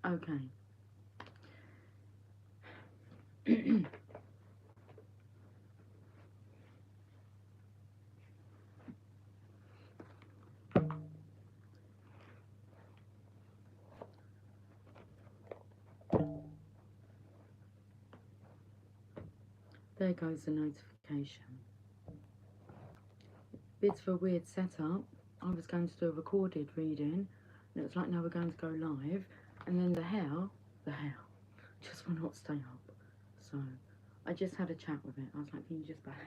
Okay. There goes the notification. Bits for a weird setup. I was going to do a recorded reading, and it was like, now we're going to go live, and then the hell just will not stay up. So I just had a chat with it. I was like, can you just behave?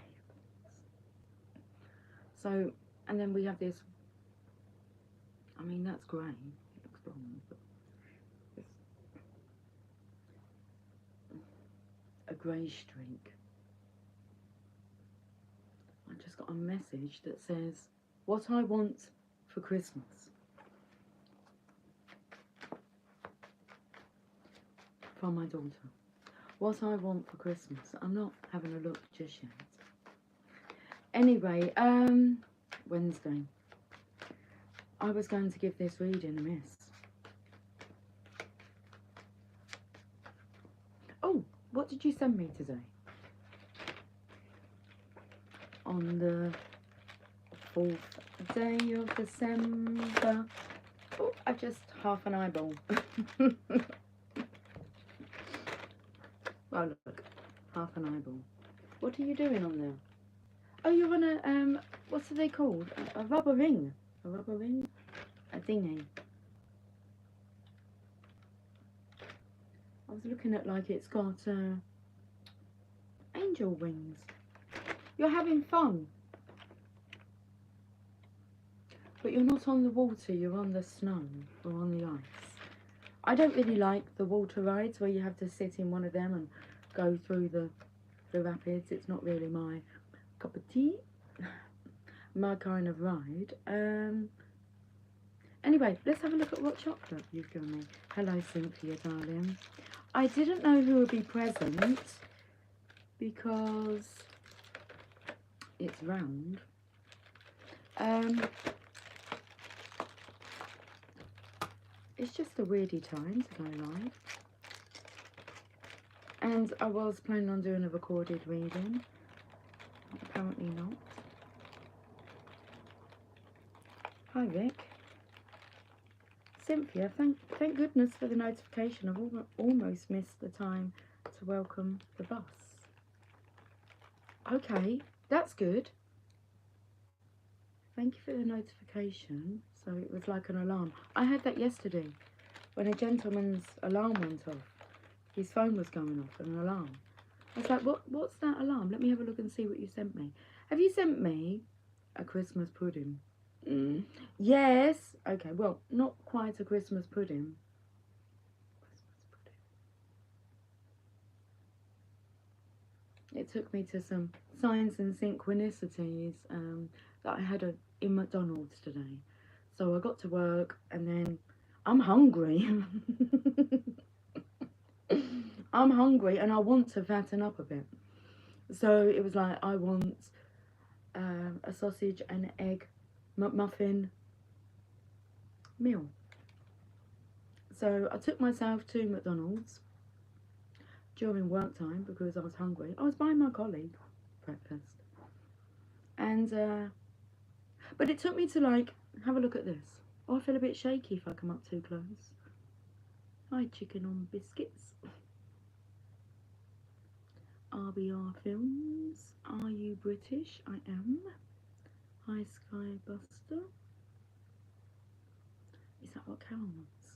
So, and then we have this, I mean, that's grey. It looks blonde, but it's a grey streak. I just got a message that says, what I want for Christmas. From my daughter. What I want for Christmas. I'm not having a look just yet. Anyway, Wednesday. I was going to give this reading a miss. Oh, what did you send me today? On the 4th day of December. Oh, I've just half an eyeball. Well, look, half an eyeball. What are you doing on there? Oh, you're on a, what are they called? A rubber ring. A rubber ring? A thingy. I was looking at like it's got angel wings. You're having fun. But you're not on the water, you're on the snow or on the ice. I don't really like the water rides where you have to sit in one of them and go through the rapids. It's not really my cup of tea. My kind of ride. Anyway, let's have a look at what chocolate you've given me. Hello, Cynthia, darling. I didn't know who would be present because it's round. It's just a weirdy time to go live. And I was planning on doing a recorded reading. Apparently not. Hi, Vic. Cynthia, thank goodness for the notification. I've almost missed the time to welcome the bus. Okay, that's good. Thank you for the notification. So it was like an alarm. I had that yesterday when a gentleman's alarm went off. His phone was going off, an alarm. I was like, what's that alarm? Let me have a look and see what you sent me. Have you sent me a Christmas pudding? Yes. Okay, well, not quite a Christmas pudding. It took me to some signs and synchronicities that I had in McDonald's today. So I got to work and then I'm hungry. I'm hungry and I want to fatten up a bit. So it was like, I want a sausage and egg McMuffin meal. So I took myself to McDonald's during work time because I was hungry. I was buying my colleague breakfast. And, but it took me to like, have a look at this. Oh, I feel a bit shaky if I come up too close. Hi, chicken on biscuits. RBR Films. Are you British? I am. Hi, Sky Buster. Is that what Carol wants?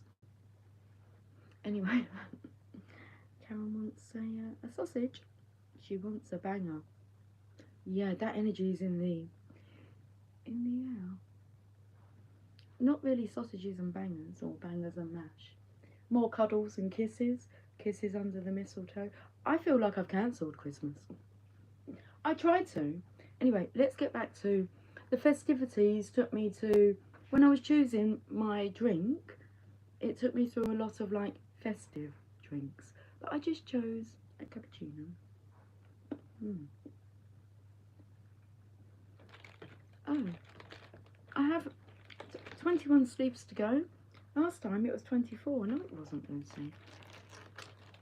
Anyway, Carol wants a sausage. She wants a banger. Yeah, that energy is in the air. Not really sausages and bangers or bangers and mash. More cuddles and kisses. Kisses under the mistletoe. I feel like I've cancelled Christmas. I tried to. Anyway, let's get back to the festivities. Took me to, when I was choosing my drink, it took me through a lot of like festive drinks. But I just chose a cappuccino. Oh, I have 21 sleeps to go. Last time it was 24. No, it wasn't, Lucy.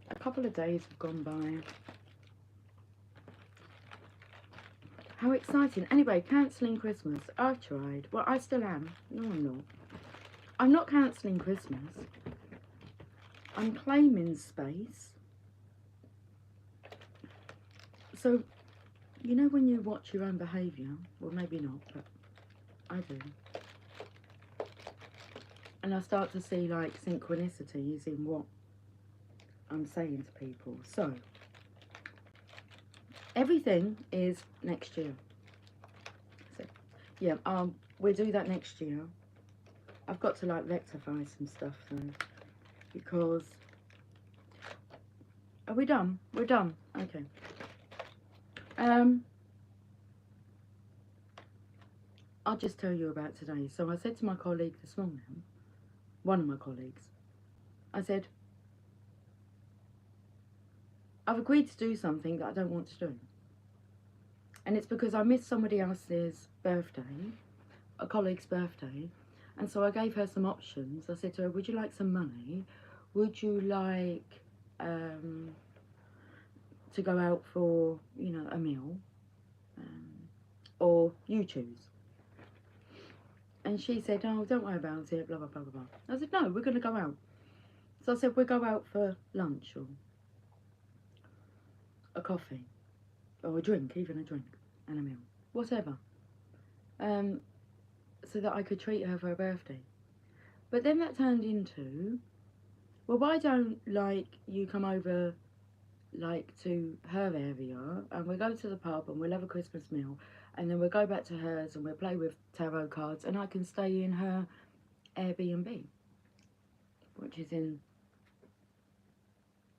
A couple of days have gone by. How exciting. Anyway, cancelling Christmas. I've tried. Well, I still am. No, I'm not. I'm not cancelling Christmas. I'm claiming space. So, you know when you watch your own behaviour? Well, maybe not, but I do. And I start to see, like, synchronicities in what I'm saying to people. So, everything is next year. So, yeah, we'll do that next year. I've got to, like, rectify some stuff, though. Because... Are we done? We're done. Okay. I'll just tell you about today. So I said to my colleague this morning, one of my colleagues, I said, I've agreed to do something that I don't want to do. And it's because I missed somebody else's birthday, a colleague's birthday. And so I gave her some options. I said to her, would you like some money? Would you like to go out for, you know, a meal? Or you choose. And she said, oh, don't worry about it, blah, blah, blah, blah, blah. I said, no, we're going to go out. So I said, we'll go out for lunch or a coffee or a drink, even a drink and a meal, whatever. So that I could treat her for her birthday. But then that turned into, well, why don't, like, you come over, like, to her area and we'll go to the pub and we'll have a Christmas meal and then we'll go back to hers and we'll play with tarot cards and I can stay in her Airbnb, which is in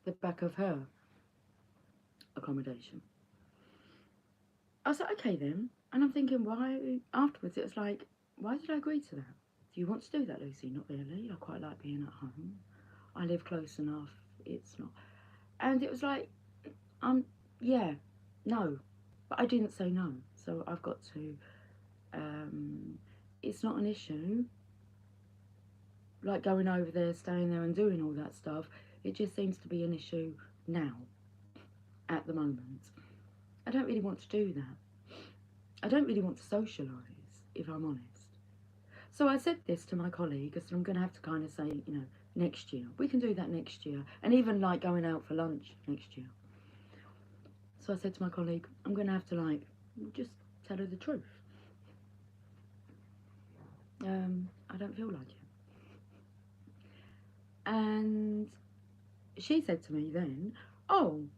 the back of her accommodation. I was like, okay then. And I'm thinking, why, afterwards it was like, why did I agree to that? Do you want to do that, Lucy? Not really. I quite like being at home. I live close enough. It's not. And it was like, yeah, no. But I didn't say no. So I've got to, it's not an issue. Like going over there, staying there and doing all that stuff. It just seems to be an issue now, at the moment. I don't really want to do that. I don't really want to socialise, if I'm honest. So I said this to my colleague, I said I'm going to have to kind of say, you know, next year. We can do that next year. And even like going out for lunch next year. So I said to my colleague, I'm going to have to like, just tell her the truth. I don't feel like it. And she said to me then, oh,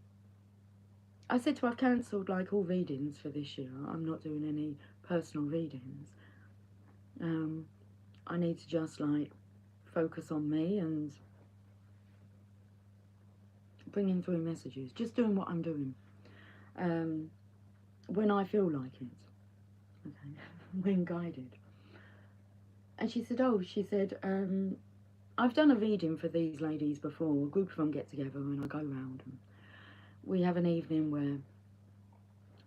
I said to her, I've cancelled like all readings for this year. I'm not doing any personal readings. I need to just like focus on me and bringing through messages, just doing what I'm doing when I feel like it, okay, when guided. And she said, oh, she said, I've done a reading for these ladies before. A group of them get together and I go round and we have an evening where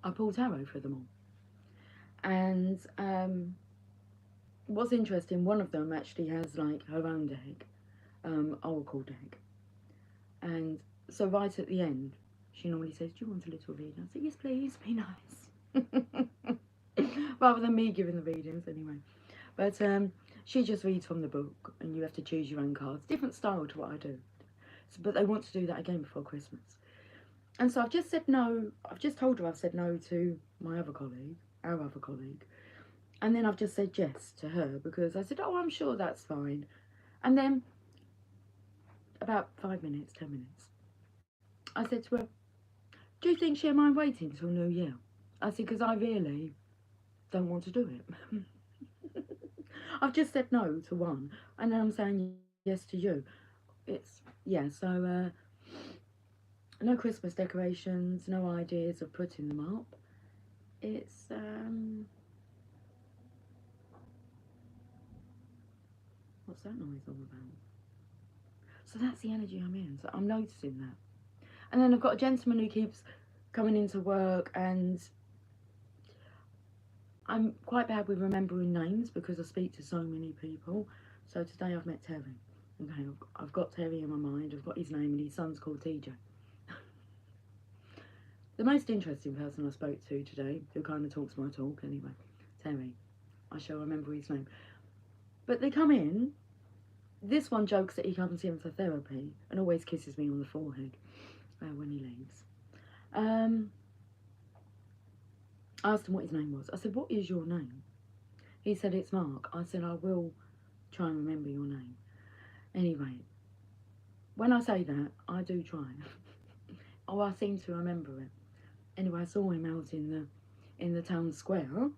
I pull tarot for them all. And what's interesting, one of them actually has like her own deck, oracle deck. And so right at the end, she normally says, do you want a little reading? I said, yes, please, be nice. Rather than me giving the readings, anyway. But she just reads from the book, and you have to choose your own cards. Different style to what I do. So, but they want to do that again before Christmas. And so I've just said no. I've just told her I've said no to my other colleague, our other colleague. And then I've just said yes to her, because I said, oh, I'm sure that's fine. And then, about 5 minutes, 10 minutes, I said to her, do you think she'll mind waiting till New Year? I said, because I really don't want to do it. I've just said no to one, and then I'm saying yes to you. It's, yeah, so, no Christmas decorations, no ideas of putting them up. It's, what's that noise all about? So that's the energy I'm in, so I'm noticing that. And then I've got a gentleman who keeps coming into work, and I'm quite bad with remembering names because I speak to so many people. So today I've met Terry. Okay, I've got Terry in my mind. I've got his name, and his son's called TJ. The most interesting person I spoke to today, who kind of talks my talk anyway, Terry. I shall remember his name. But they come in. This one jokes that he comes in for therapy and always kisses me on the forehead when he leaves. I asked him what his name was. I said, what is your name? He said, it's Mark. I said, I will try and remember your name. Anyway, when I say that, I do try. Oh, I seem to remember it. Anyway, I saw him out in the town square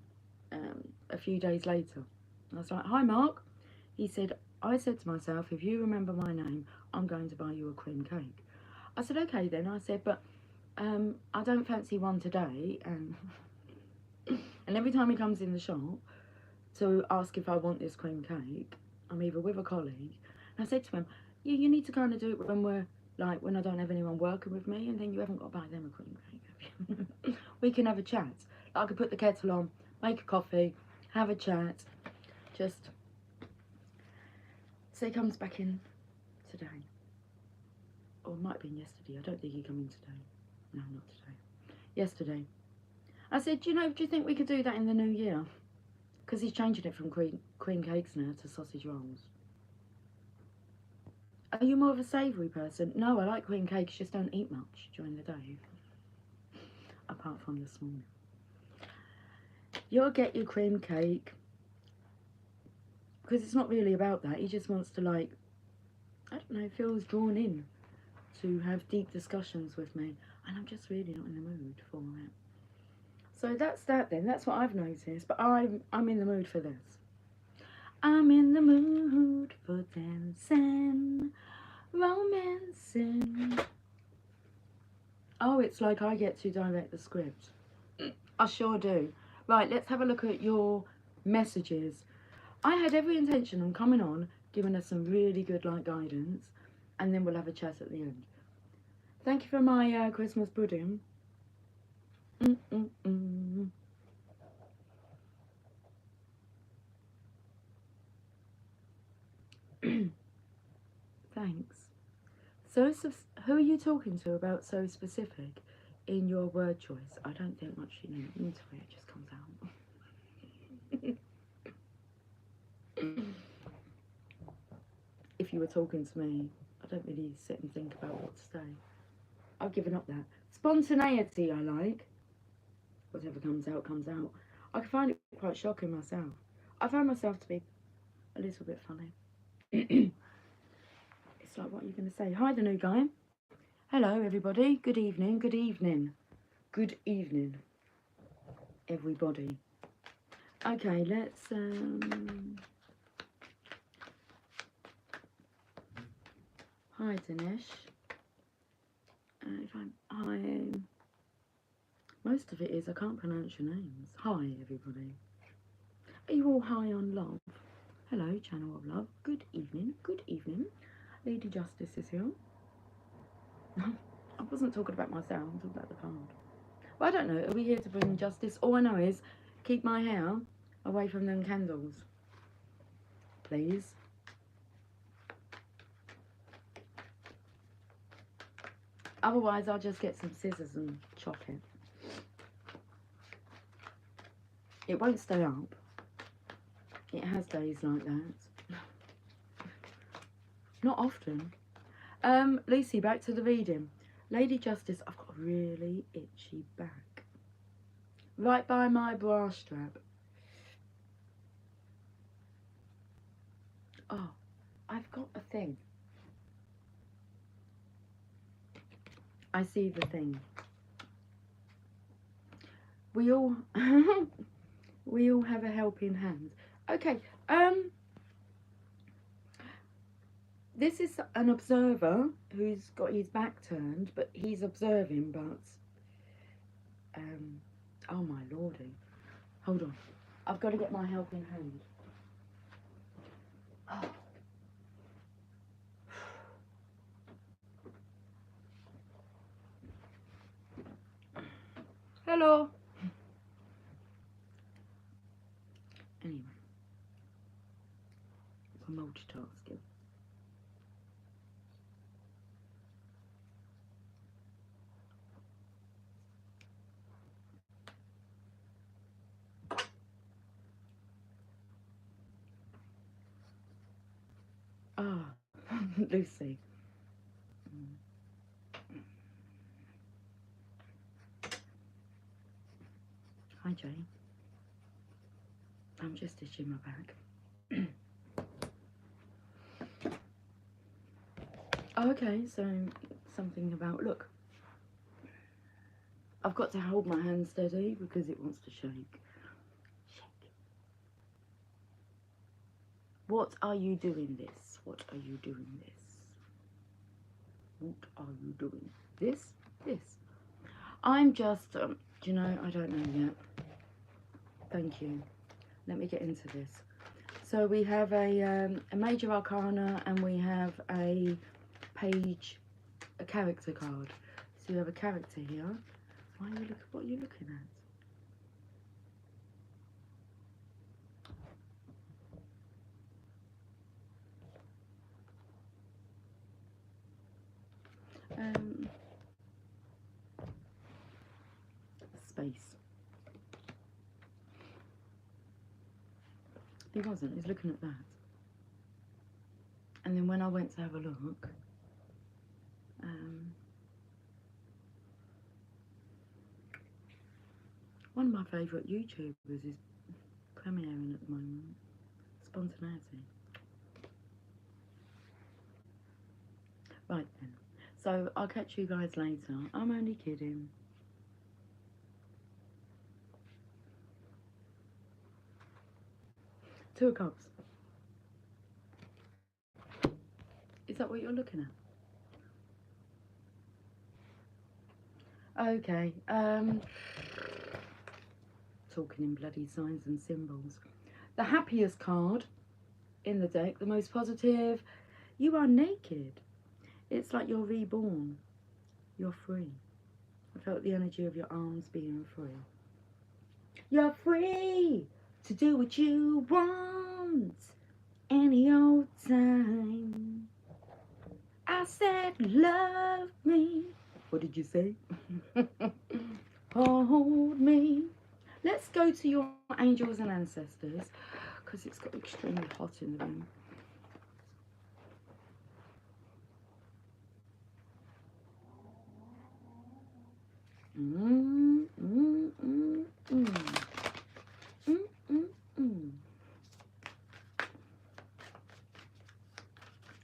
a few days later. I was like, hi, Mark. He said, I said to myself, if you remember my name, I'm going to buy you a cream cake. I said, okay then. I said, but I don't fancy one today. And every time he comes in the shop to ask if I want this cream cake, I'm either with a colleague. And I said to him, yeah, you need to kind of do it when when I don't have anyone working with me, and then you haven't got to buy them a cream cake. We can have a chat. I could put the kettle on, make a coffee, have a chat. Just so he comes back in today. Or it might have been yesterday. I don't think he came in today. No, not today. Yesterday. I said, do you think we could do that in the new year? Because he's changing it from cream cakes now to sausage rolls. Are you more of a savoury person? No, I like cream cakes, just don't eat much during the day. Apart from this morning. You'll get your cream cake. Because it's not really about that. He just wants to, I don't know, feels drawn in to have deep discussions with me. And I'm just really not in the mood for it. So that's that then. That's what I've noticed. But I'm in the mood for this. I'm in the mood for dancing, romancing. Oh, it's like I get to direct the script. I sure do. Right, let's have a look at your messages. I had every intention on coming on, giving us some really good guidance, and then we'll have a chat at the end. Thank you for my Christmas pudding. Thanks. So, who are you talking to about so specific in your word choice? I don't think much into it, it just comes out. If you were talking to me, I don't really sit and think about what to say. I've given up that. Spontaneity I like. Whatever comes out, comes out. I can find it quite shocking myself. I find myself to be a little bit funny. It's like, what are you going to say? Hi, the new guy. Hello, everybody. Good evening, good evening. Good evening, everybody. Okay, let's... Hi, Dinesh. Most of it is I can't pronounce your names. Hi, everybody. Are you all high on love? Hello, Channel of Love. Good evening. Good evening. Lady Justice is here. I wasn't talking about myself. I'm talking about the card. Well, I don't know. Are we here to bring justice? All I know is keep my hair away from them candles. Please. Otherwise, I'll just get some scissors and chop it. It won't stay up. It has days like that. Not often. Lucy, back to the reading. Lady Justice, I've got a really itchy back. Right by my bra strap. Oh, I've got a thing. I see the thing. We all we all have a helping hand. Okay, this is an observer who's got his back turned, but he's observing, but oh my lordy. Hold on. I've got to get my helping hand. Oh. Hello. Anyway, we're multitasking. multitasking. Ah, Lucy. Hi, Jane. I'm just itching my back. Oh, okay, so something about, look, I've got to hold my hand steady because it wants to shake. Shake. What are you doing this? What are you doing this? What are you doing? This? This. I'm just, do you know, I don't know yet. Thank you. Let me get into this. So we have a major arcana and we have a page, a character card. So you have a character here. What are you looking at? Space. He wasn't, he's looking at that. And then when I went to have a look, one of my favourite YouTubers is premiering at the moment. Spontaneity. Right then. So I'll catch you guys later. I'm only kidding. Two of Cups. Is that what you're looking at? Okay. Talking in bloody signs and symbols. The happiest card in the deck, the most positive. You are naked. It's like you're reborn. You're free. I felt the energy of your arms being free. You're free to do what you want any old time. I said, love me. What did you say? Hold me. Let's go to your angels and ancestors because it's got extremely hot in the room.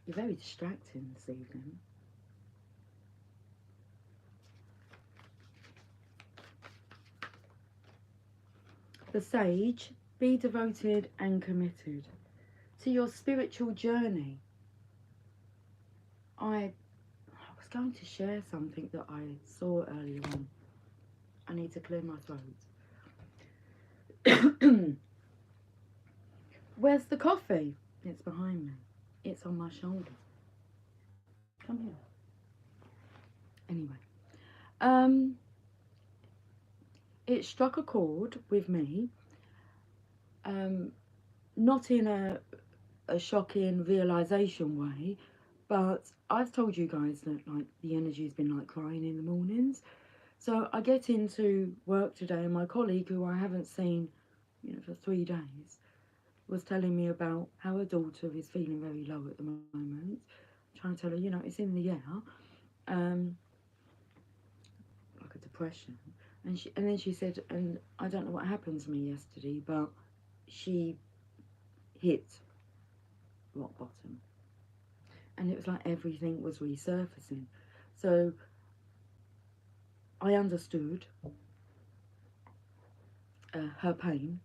You're very distracting this evening. The Sage, be devoted and committed to your spiritual journey. I was going to share something that I saw earlier on. I need to clear my throat. Where's the coffee? It's behind me. It's on my shoulder. Come here. Anyway, it struck a chord with me. Not in a shocking realization way, but I've told you guys that like the energy's been like crying in the mornings. So I get into work today and my colleague, who I haven't seen, you know, for 3 days, was telling me about how her daughter is feeling very low at the moment. I'm trying to tell her, you know, it's in the air, like a depression. And then she said, and I don't know what happened to me yesterday, but she hit rock bottom. And it was like everything was resurfacing. So I understood her pain,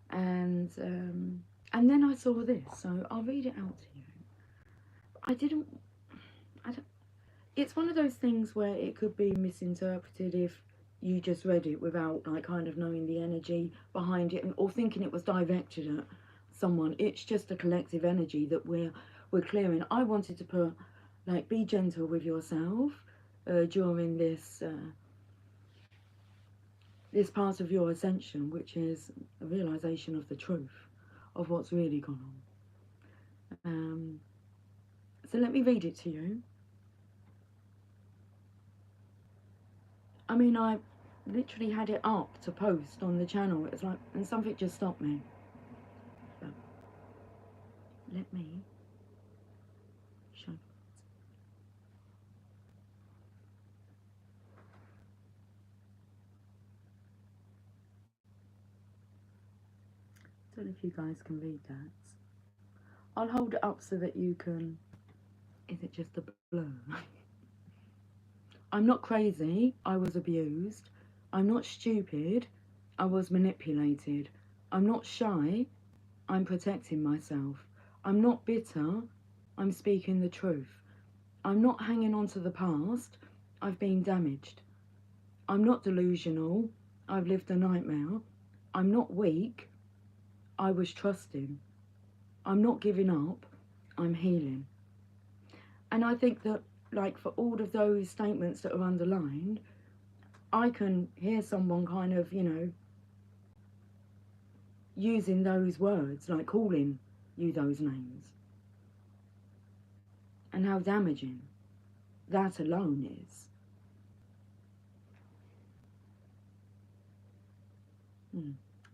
and then I saw this. So I'll read it out to you. I don't. It's one of those things where it could be misinterpreted if you just read it without like kind of knowing the energy behind it, or thinking it was directed at someone. It's just a collective energy that we're clearing. I wanted to put like, be gentle with yourself during this this part of your ascension, which is a realization of the truth of what's really gone on. So let me read it to you. I mean, I literally had it up to post on the channel. It's like, and something just stopped me. But let me show. Don't know if you guys can read that. I'll hold it up so that you can. Is it just a blur? I'm not crazy. I was abused. I'm not stupid. I was manipulated. I'm not shy. I'm protecting myself. I'm not bitter. I'm speaking the truth. I'm not hanging on to the past. I've been damaged. I'm not delusional. I've lived a nightmare. I'm not weak. I was trusting. I'm not giving up. I'm healing. And I think that, like, for all of those statements that are underlined, I can hear someone kind of, you know, using those words, like calling you those names. And how damaging that alone is.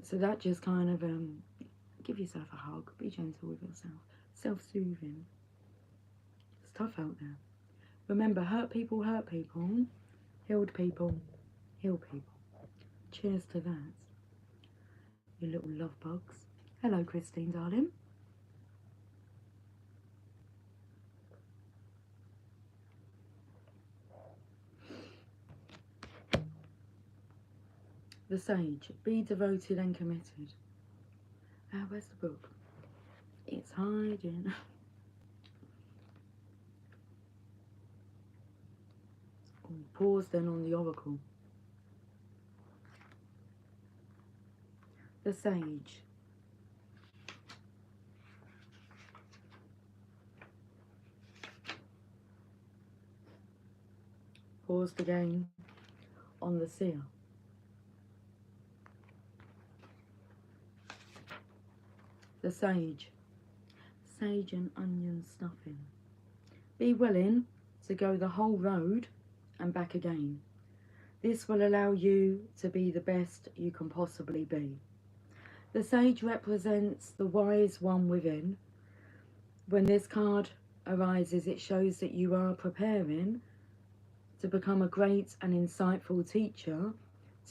So that just kind of, give yourself a hug, be gentle with yourself, self-soothing. It's tough out there. Remember, hurt people, healed people, heal people. Cheers to that, you little love bugs. Hello, Christine, darling. The Sage, be devoted and committed. Where's the book? It's hiding. Pause then on the oracle. The Sage. Paused again on the Seer. The Sage. Sage and onion stuffing. Be willing to go the whole road and back again. This will allow you to be the best you can possibly be. The Sage represents the wise one within. When this card arises, it shows that you are preparing to become a great and insightful teacher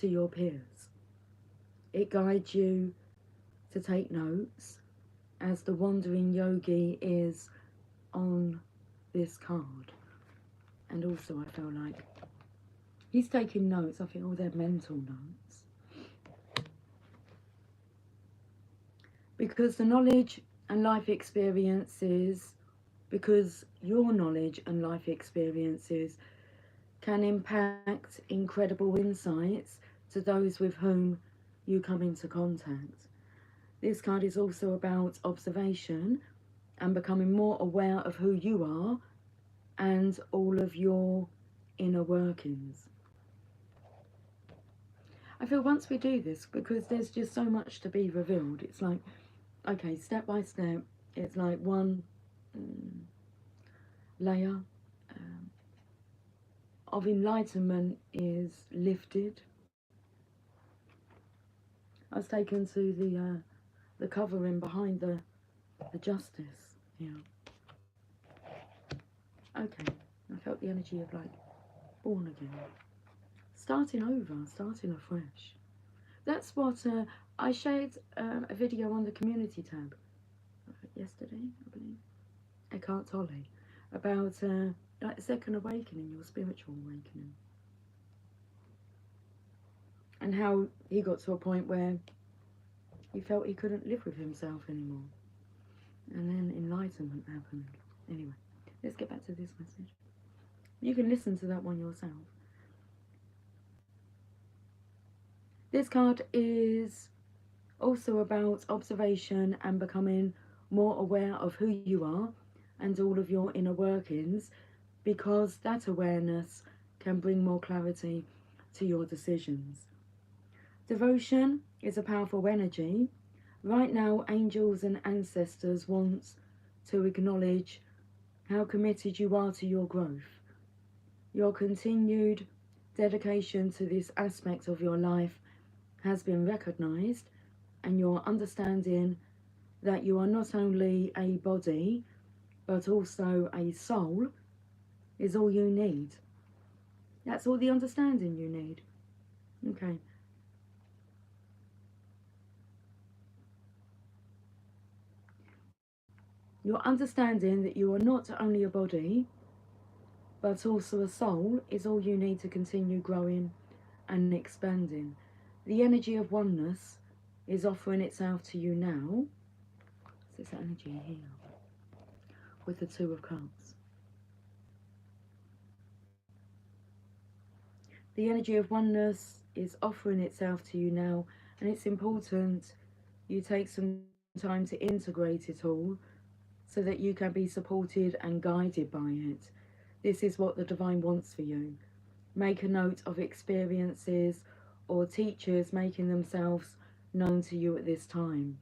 to your peers. It guides you to take notes, as the wandering yogi is on this card. And also I feel like he's taking notes. I think all they're mental notes. Because the knowledge and life experiences, because your knowledge and life experiences can impact incredible insights to those with whom you come into contact. This card is also about observation and becoming more aware of who you are and all of your inner workings. I feel once we do this, because there's just so much to be revealed, it's like, okay, step by step, it's like one layer of enlightenment is lifted. I was taken to the covering behind the justice. Yeah. Okay. I felt the energy of like born again, starting over, starting afresh. That's what I shared a video on the community tab yesterday, I believe. Eckhart Tolle, about like the second awakening, your spiritual awakening, and how he got to a point where he felt he couldn't live with himself anymore, and then enlightenment happened. Anyway, let's get back to this message. You can listen to that one yourself. This card is also about observation and becoming more aware of who you are and all of your inner workings, because that awareness can bring more clarity to your decisions. Devotion is a powerful energy. Right now, angels and ancestors want to acknowledge how committed you are to your growth. Your continued dedication to this aspect of your life has been recognized, and your understanding that you are not only a body but also a soul is all you need. That's all the understanding you need. Okay. Your understanding that you are not only a body but also a soul is all you need to continue growing and expanding. The energy of oneness is offering itself to you now. So it's energy here with the Two of Cups. The energy of oneness is offering itself to you now, and it's important you take some time to integrate it all so that you can be supported and guided by it. This is what the divine wants for you. Make a note of experiences or teachers making themselves known to you at this time,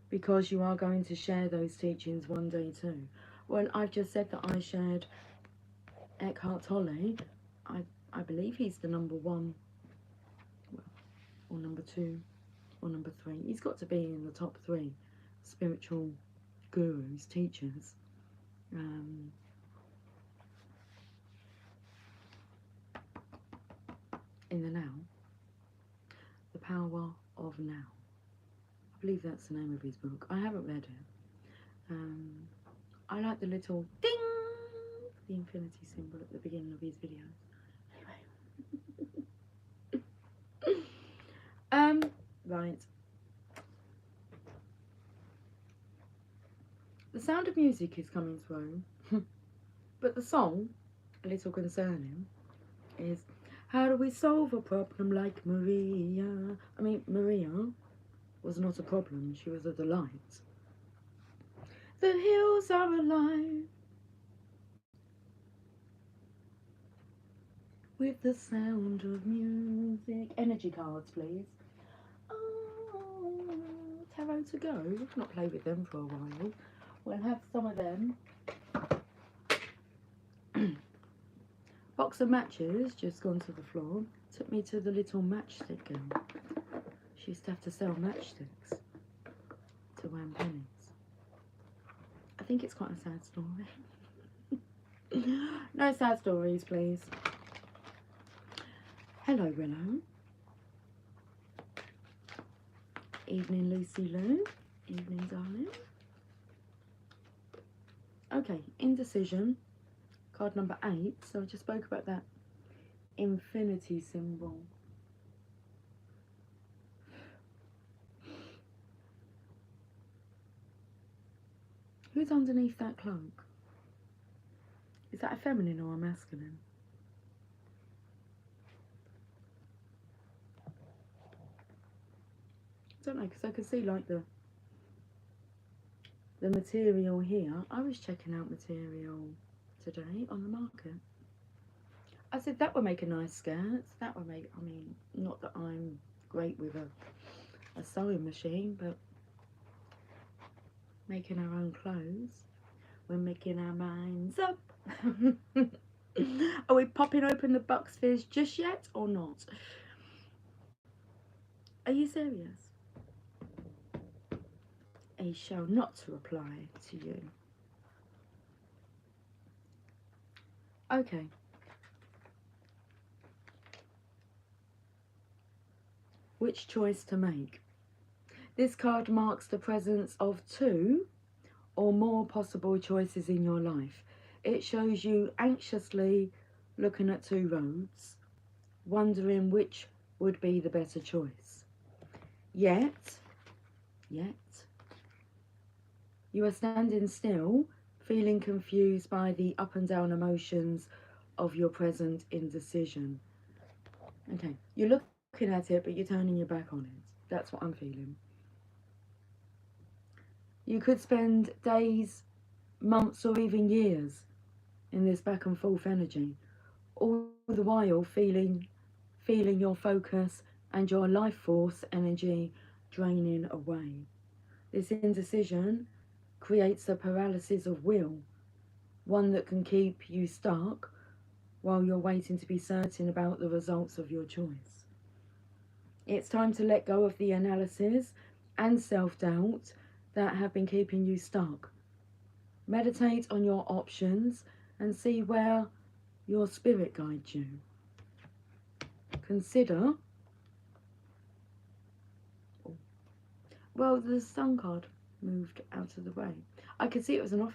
because you are going to share those teachings one day too. Well, I've just said that I shared Eckhart Tolle. I believe he's the number one, or number two, or number three. He's got to be in the top three spiritual gurus, teachers. In the now. The Power of Now. I believe that's the name of his book. I haven't read it. I like the little ding, the infinity symbol at the beginning of his videos. Anyway. Right. The sound of music is coming through, but the song, a little concerning, is how do we solve a problem like Maria? I mean, Maria was not a problem, she was a delight. The hills are alive with the sound of music. Energy cards, please. Oh, tarot to go. We've not played with them for a while. We'll have some of them. Box of matches just gone to the floor. Took me to the little matchstick girl. She used to have to sell matchsticks to win pennies. I think it's quite a sad story. No sad stories, please. Hello, Willow. Evening, Lucy Lou. Evening, darling. Okay, indecision. Card number 8. So I just spoke about that infinity symbol. Who's underneath that cloak? Is that a feminine or a masculine? I don't know, because I can see like the material here. I was checking out material today on the market. I said that would make a nice skirt. That would make, I mean, not that I'm great with a sewing machine, but making our own clothes. We're making our minds up. Are we popping open the box fizz just yet or not? Are you serious? A shall not reply to you. Okay. Which choice to make? This card marks the presence of 2 or more possible choices in your life. It shows you anxiously looking at 2 roads, wondering which would be the better choice. Yet, you are standing still, feeling confused by the up and down emotions of your present indecision. Okay, you're looking at it, but you're turning your back on it. That's what I'm feeling. You could spend days, months, or even years in this back and forth energy, all the while feeling your focus and your life force energy draining away. This indecision creates a paralysis of will, one that can keep you stuck while you're waiting to be certain about the results of your choice. It's time to let go of the analysis and self-doubt that have been keeping you stuck. Meditate on your options and see where your spirit guides you. Consider, well, the Sun card moved out of the way. I could see it was an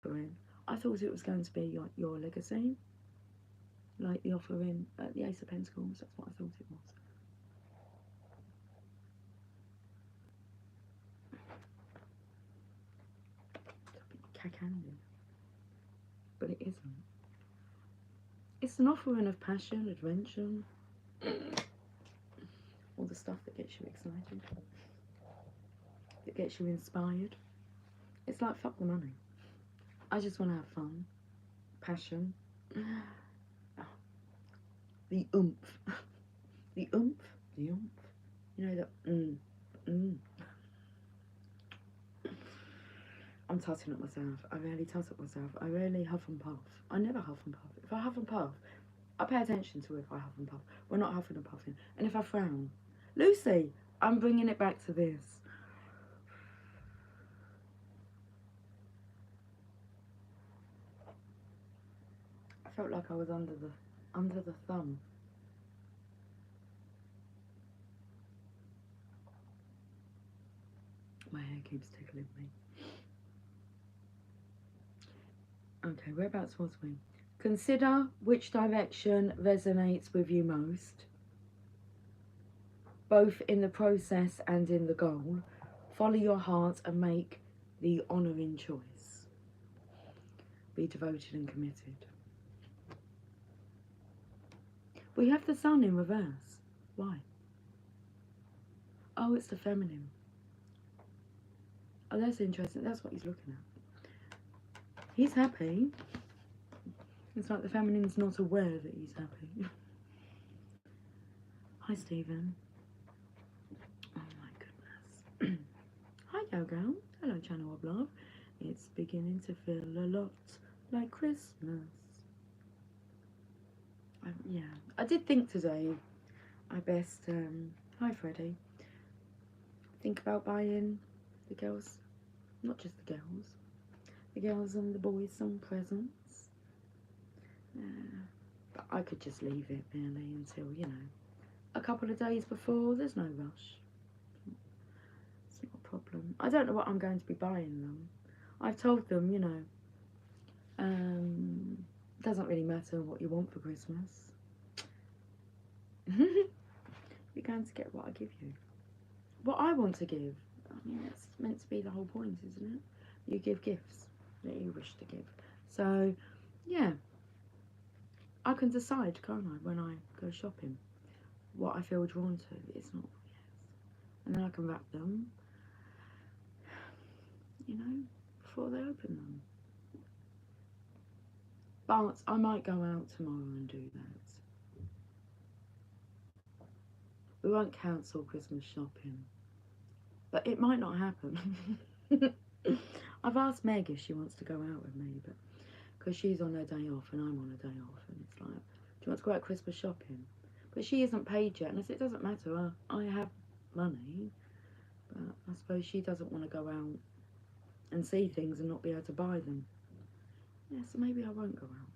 offering. I thought it was going to be your legacy, like the offering at the Ace of Pentacles. That's what I thought it was. Cack-handed, but it isn't. It's an offering of passion, adventure, all the stuff that gets you excited, that gets you inspired. It's like, fuck the money. I just want to have fun, passion, the oomph, the oomph, the oomph. You know that I'm tutting at myself. I really tut at myself. I really huff and puff. I never huff and puff. If I huff and puff, I pay attention to if I huff and puff. We're not huffing and puffing. And if I frown, Lucy, I'm bringing it back to this. I felt like I was under the thumb. My hair keeps tickling me. Okay, whereabouts was we? Consider which direction resonates with you most, both in the process and in the goal. Follow your heart and make the honouring choice. Be devoted and committed. We have the Sun in reverse. Why? Oh, it's the feminine. Oh, that's interesting. That's what he's looking at. He's happy. It's like the feminine's not aware that he's happy. Hi, Stephen. Oh my goodness. Hi, Go. Hello, Channel of Love. It's beginning to feel a lot like Christmas. Yeah, I did think today I best, hi Freddie, think about buying the girls, not just the girls and the boys some presents. But I could just leave it really until, you know, a couple of days before. There's no rush. It's not a problem. I don't know what I'm going to be buying them. I've told them, you know, doesn't really matter what you want for Christmas. You're going to get what I give you. What I want to give. I mean, that's meant to be the whole point, isn't it? You give gifts that you wish to give. So, yeah. I can decide, can't I, when I go shopping, what I feel drawn to. It's not, yes. And then I can wrap them, you know, before they open them. But I might go out tomorrow and do that. We won't cancel Christmas shopping. But it might not happen. I've asked Meg if she wants to go out with me, but because she's on her day off and I'm on a day off, and it's like, do you want to go out Christmas shopping? But she isn't paid yet, and I said, it doesn't matter, I have money, but I suppose she doesn't want to go out and see things and not be able to buy them. Yeah, so maybe I won't go out.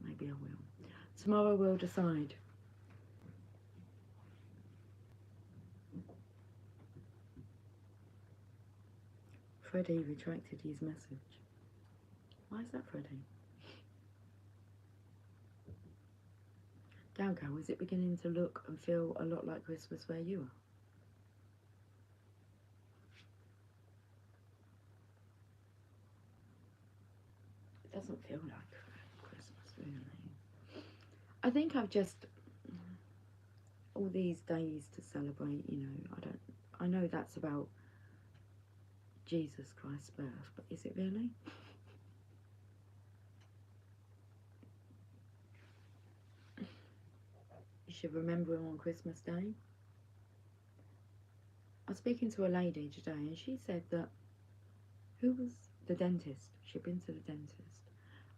Maybe I will. Tomorrow we'll decide. Freddie retracted his message. Why is that, Freddie? Galgo, is it beginning to look and feel a lot like Christmas where you are? It doesn't feel like Christmas, really. I think I've just, all these days to celebrate, you know, I know that's about Jesus Christ's birth, but is it really? You should remember him on Christmas Day. I was speaking to a lady today and she said that Who was the dentist? She'd been to the dentist.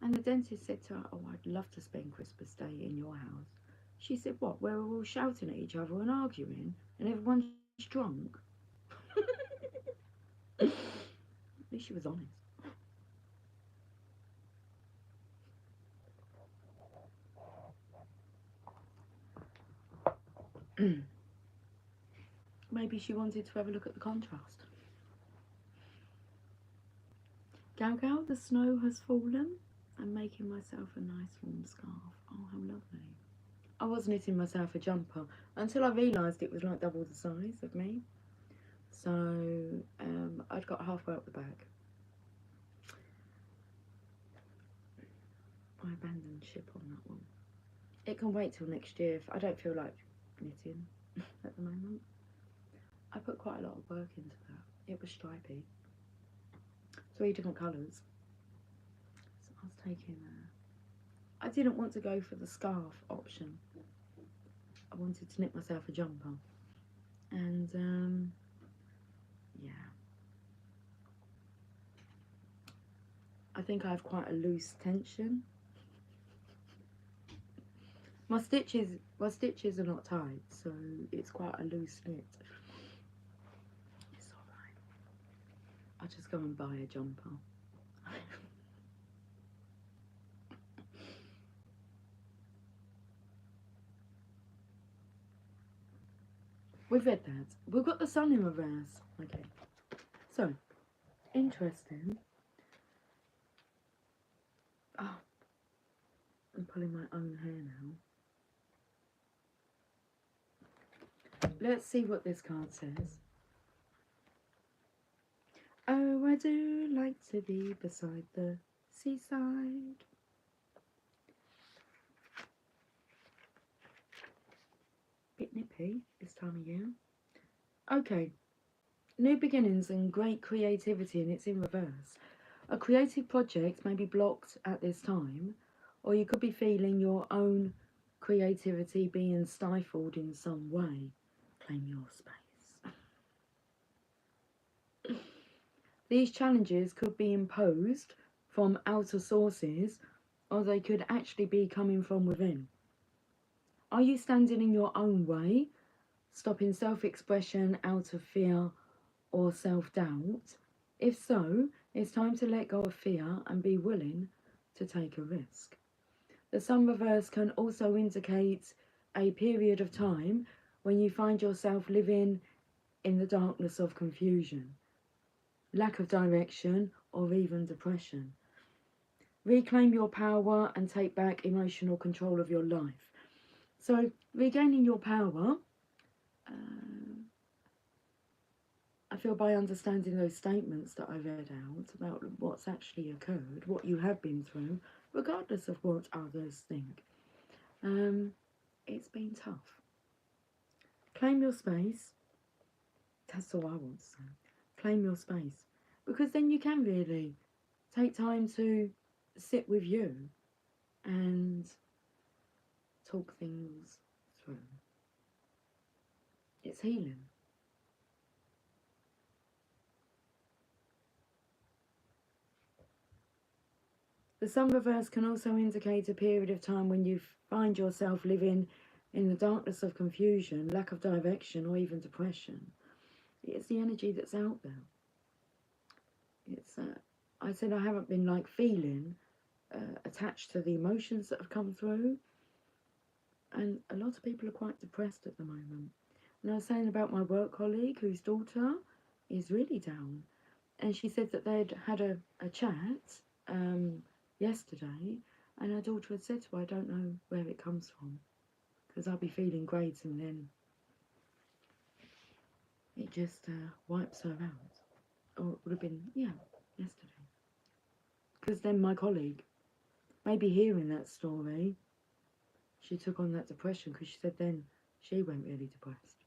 And the dentist said to her, oh, I'd love to spend Christmas Day in your house. She said, what, where we're all shouting at each other and arguing and everyone's drunk? At least she was honest. Maybe she wanted to have a look at the contrast. Gal Gal, the snow has fallen. I'm making myself a nice warm scarf. Oh, how lovely. I was knitting myself a jumper until I realised it was like double the size of me. So I'd got halfway up the bag. I abandoned ship on that one. It can wait till next year if I don't feel like knitting at the moment. I put quite a lot of work into that. It was stripy. 3 different colours. So I was taking I didn't want to go for the scarf option. I wanted to knit myself a jumper. And yeah. I think I have quite a loose tension. My stitches are not tight, so it's quite a loose knit. It's alright. I'll just go and buy a jumper. We've read that. We've got the sun in reverse. Okay. So, interesting. Oh, I'm pulling my own hair now. Let's see what this card says. Oh, I do like to be beside the seaside. Bit nippy this time of year. Okay. New beginnings and great creativity, and it's in reverse. A creative project may be blocked at this time, or you could be feeling your own creativity being stifled in some way. Claim your space. These challenges could be imposed from outer sources, or they could actually be coming from within. Are you standing in your own way, stopping self-expression out of fear or self-doubt? If so, it's time to let go of fear and be willing to take a risk. The sun reverse can also indicate a period of time when you find yourself living in the darkness of confusion, lack of direction, or even depression. Reclaim your power and take back emotional control of your life. So, regaining your power, I feel by understanding those statements that I read out about what's actually occurred, what you have been through, regardless of what others think, it's been tough. Claim your space. That's all I want to say. Claim your space. Because then you can really take time to sit with you and talk things through. It's healing. The sun reverse can also indicate a period of time when you find yourself living in the darkness of confusion, lack of direction, or even depression. It's the energy that's out there. It's I said I haven't been like feeling attached to the emotions that have come through, and a lot of people are quite depressed at the moment. And I was saying about my work colleague whose daughter is really down, and she said that they'd had a chat yesterday, and her daughter had said to her, I don't know where it comes from, because I'll be feeling great and then it just wipes her out. Or it would have been, yeah, yesterday. Because then my colleague, maybe hearing that story, she took on that depression, because she said then she went really depressed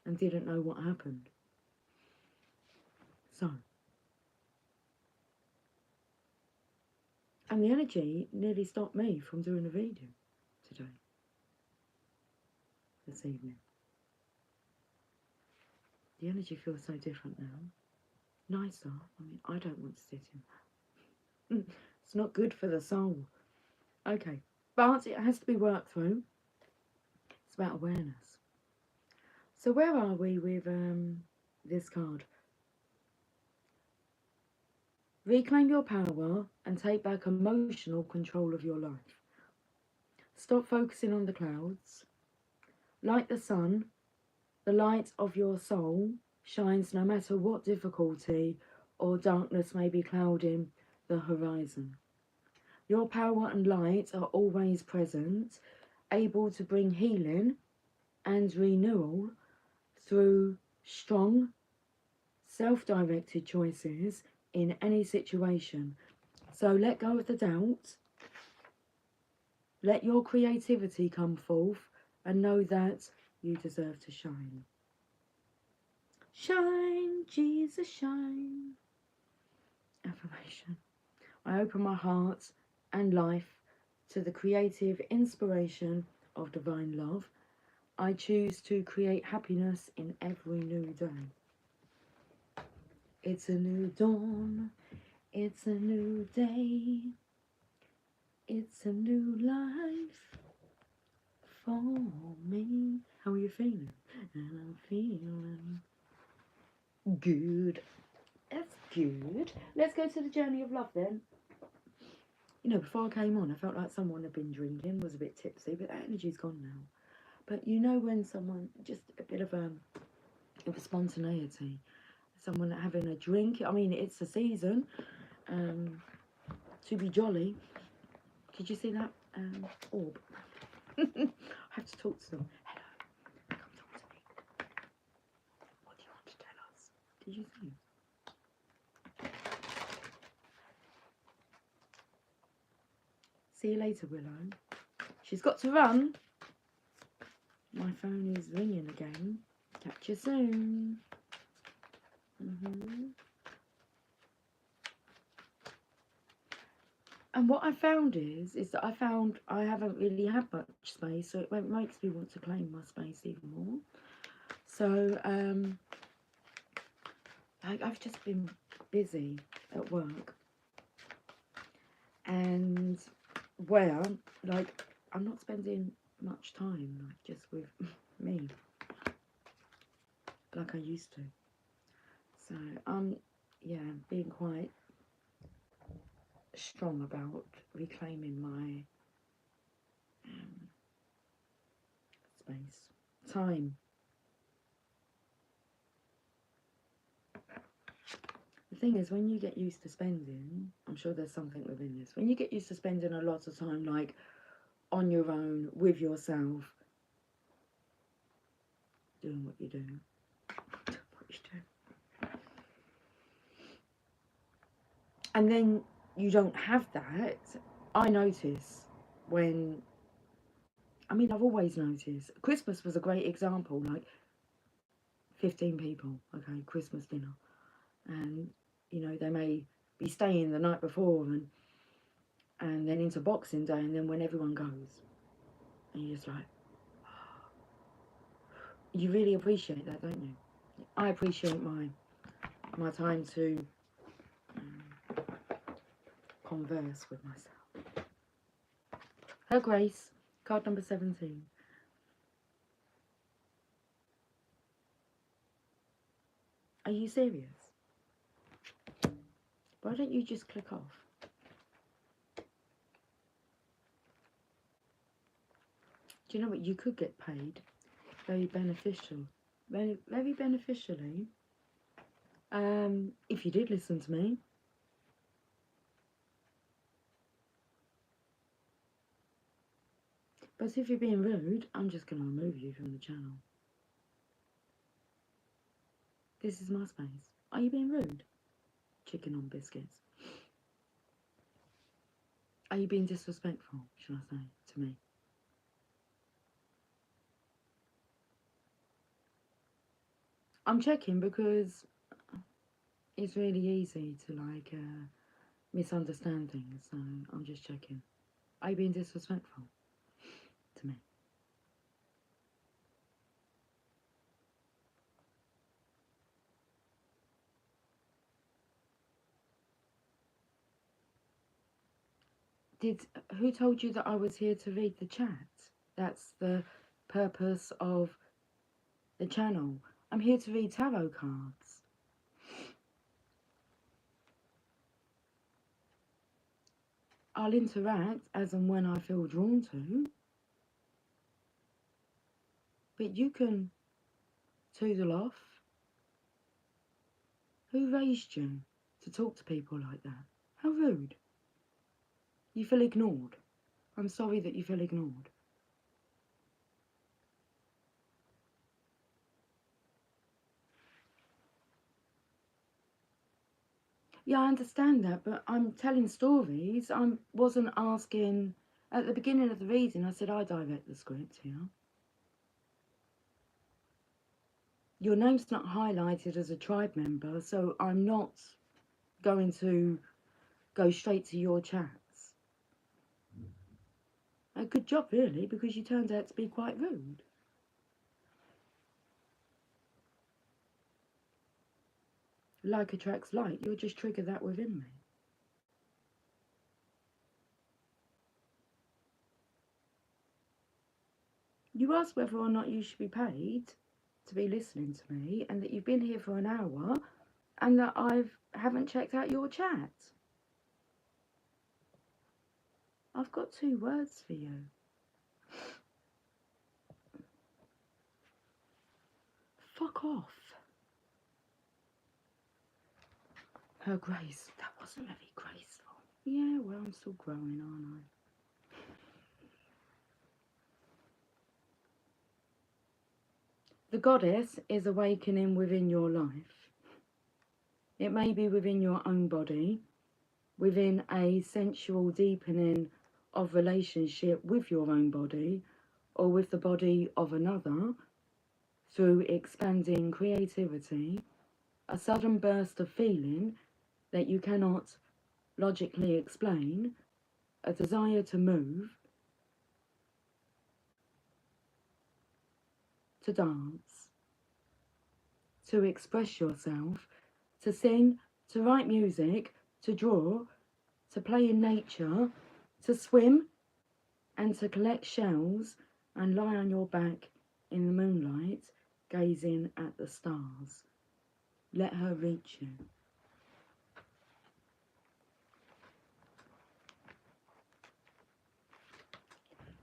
and didn't know what happened. So, and the energy nearly stopped me from doing a video today, this evening. The energy feels so different now. nicer. I mean, I don't want to sit in that. It's not good for the soul. Okay, but it has to be worked through. It's about awareness. So where are we with this card? Reclaim your power and take back emotional control of your life. Stop focusing on the clouds. Like the sun, the light of your soul shines no matter what difficulty or darkness may be clouding the horizon. Your power and light are always present, able to bring healing and renewal through strong, self-directed choices in any situation. So let go of the doubt. Let your creativity come forth and know that you deserve to shine. Shine, Jesus, shine. Affirmation. I open my heart and life to the creative inspiration of divine love. I choose to create happiness in every new day. It's a new dawn. It's a new day. It's a new life for me. How are you feeling? And I'm feeling good. That's good. Let's go to the journey of love then. You know, before I came on, I felt like someone had been drinking, was a bit tipsy, but that energy's gone now. But you know when someone, just a bit of a spontaneity, someone having a drink. I mean, it's the season to be jolly. Did you see that orb? I have to talk to them. Hello, come talk to me. What do you want to tell us? Did you see? See you later, Willow. She's got to run. My phone is ringing again. Catch you soon. And what I found is that I haven't really had much space, so it makes me want to claim my space even more. So I've just been busy at work, and where like I'm not spending much time like just with me like I used to. So yeah, being quite strong about reclaiming my space, time. The thing is, when you get used to spending, I'm sure there's something within this, when you get used to spending a lot of time like on your own, with yourself, doing what you do, and then you don't have that. I notice when, I mean, I've always noticed, Christmas was a great example, like 15 people, okay, Christmas dinner, and you know, they may be staying the night before and then into Boxing Day, and then when everyone goes, and you're just like, you really appreciate that, don't you? I appreciate my time to converse with myself. Her Grace, card number 17. Are you serious? Why don't you just click off? Do you know what? You could get paid very very beneficially, if you did listen to me. But if you're being rude, I'm just going to remove you from the channel. This is my space. Are you being rude? Chicken on biscuits. Are you being disrespectful, shall I say, to me? I'm checking because it's really easy to like misunderstand things, so I'm just checking. Are you being disrespectful to me? Who told you that I was here to read the chat? That's the purpose of the channel. I'm here to read tarot cards. I'll interact as and when I feel drawn to, but you can toodle off. Who raised you to talk to people like that? How rude. You feel ignored. I'm sorry that you feel ignored. Yeah, I understand that, but I'm telling stories. I wasn't asking... At the beginning of the reading, I said I direct the script here. Your name's not highlighted as a tribe member, so I'm not going to go straight to your chats. A good job, really, because you turned out to be quite rude. Like attracts like, you'll just trigger that within me. You asked whether or not you should be paid to be listening to me, and that you've been here for an hour, and that I haven't checked out your chat. I've got 2 words for you. Fuck off. Her Grace. That wasn't very graceful. Yeah, well, I'm still growing, aren't I? The goddess is awakening within your life. It may be within your own body, within a sensual deepening of relationship with your own body, or with the body of another, through expanding creativity, a sudden burst of feeling that you cannot logically explain, a desire to move, to dance, to express yourself, to sing, to write music, to draw, to play in nature, to swim, and to collect shells and lie on your back in the moonlight, gazing at the stars. Let her reach you.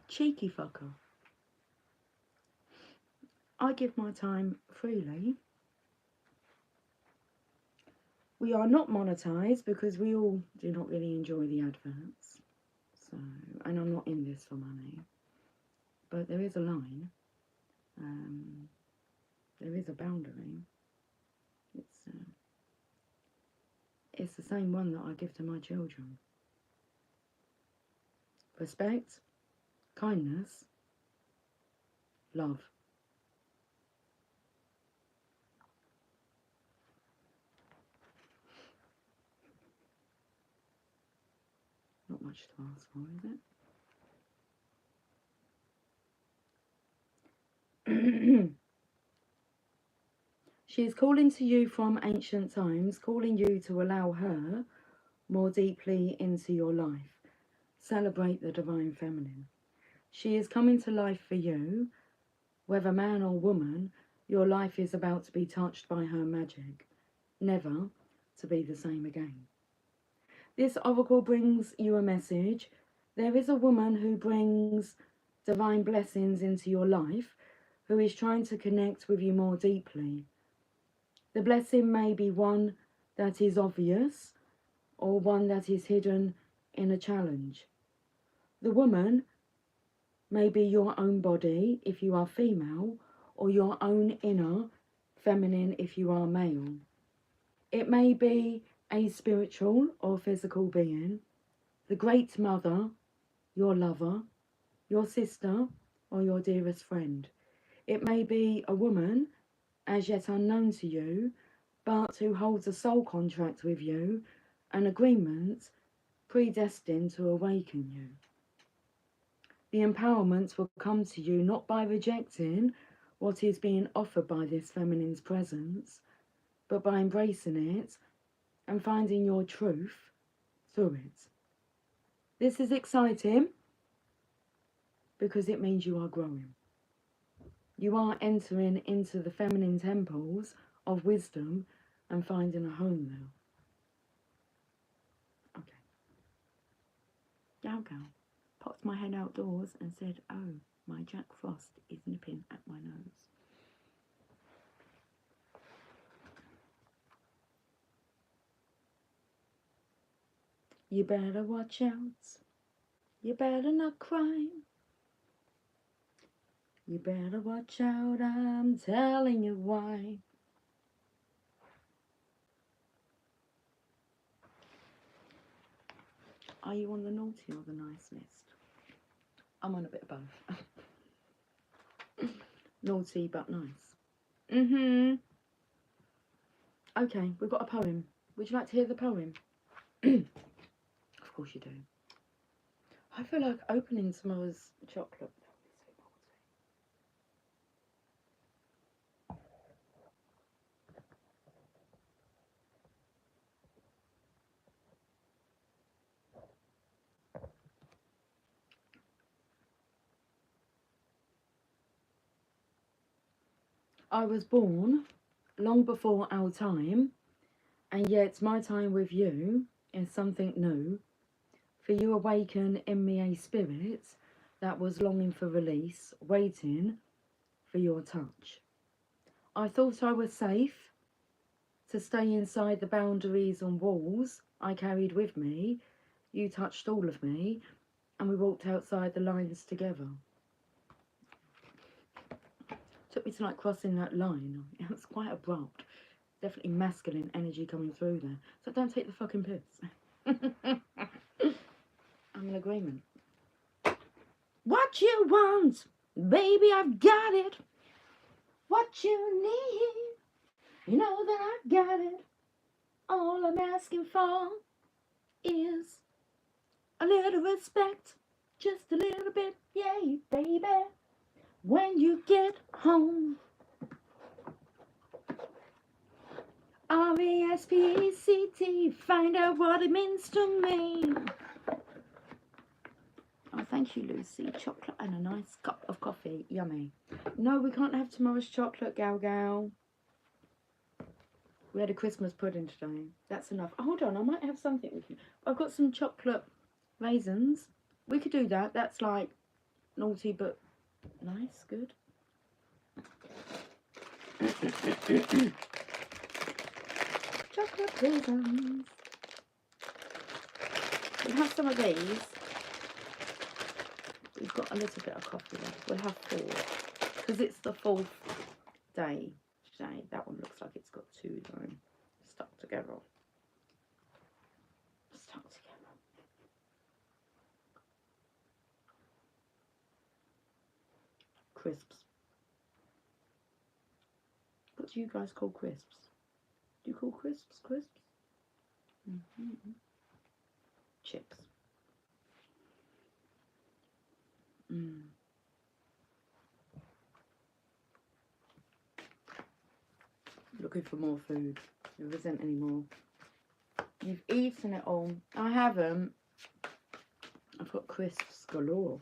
Cheeky fucker. I give my time freely. We are not monetized because we all do not really enjoy the adverts. So, and I'm not in this for money. But there is a line. There is a boundary. It's the same one that I give to my children. Respect, kindness, love. Not much to ask for, is it? She is calling to you from ancient times, calling you to allow her more deeply into your life. Celebrate the divine feminine. She is coming to life for you. Whether man or woman, your life is about to be touched by her magic, never to be the same again. This oracle brings you a message. There is a woman who brings divine blessings into your life, who is trying to connect with you more deeply. The blessing may be one that is obvious, or one that is hidden in a challenge. The woman may be your own body if you are female, or your own inner feminine if you are male. It may be a spiritual or physical being, the great mother, your lover, your sister, or your dearest friend. It may be a woman as yet unknown to you, but who holds a soul contract with you, an agreement predestined to awaken you. The empowerment will come to you not by rejecting what is being offered by this feminine's presence, but by embracing it and finding your truth through it. This is exciting because it means you are growing. You are entering into the feminine temples of wisdom and finding a home now. Okay. Gal Gal popped my head outdoors and said, "Oh, my Jack Frost is nipping at my nose." You better watch out. You better not cry. You better watch out, I'm telling you why. Are you on the naughty or the nice list? I'm on a bit of both. Naughty but nice. Okay, we've got a poem. Would you like to hear the poem? Of course you do. I feel like opening tomorrow's chocolate. I was born long before our time, and yet my time with you is something new. For you awaken in me a spirit that was longing for release, waiting for your touch. I thought I was safe to stay inside the boundaries and walls I carried with me. You touched all of me, and we walked outside the lines together. Took me to like crossing that line. It was quite abrupt. Definitely masculine energy coming through there. So don't take the fucking piss. I'm in agreement. What you want, baby, I've got it. What you need, you know that I've got it. All I'm asking for is a little respect, just a little bit, yeah, baby. When you get home, RESPECT, find out what it means to me. Oh, thank you, Lucy. Chocolate and a nice cup of coffee. Yummy. No, we can't have tomorrow's chocolate, Gal Gal. We had a Christmas pudding today. That's enough. Hold on, I might have something with you. I've got some chocolate raisins. We could do that. That's like naughty but nice. Good. Chocolate raisins. We'll have some of these. We've got a little bit of coffee left. We'll have 4. Because it's the 4th day today. That one looks like it's got 2 though. Stuck together. Stuck together. Crisps. What do you guys call crisps? Do you call crisps crisps? Chips. Looking for more food. There isn't any more. You've eaten it all. I haven't. I've got crisps galore.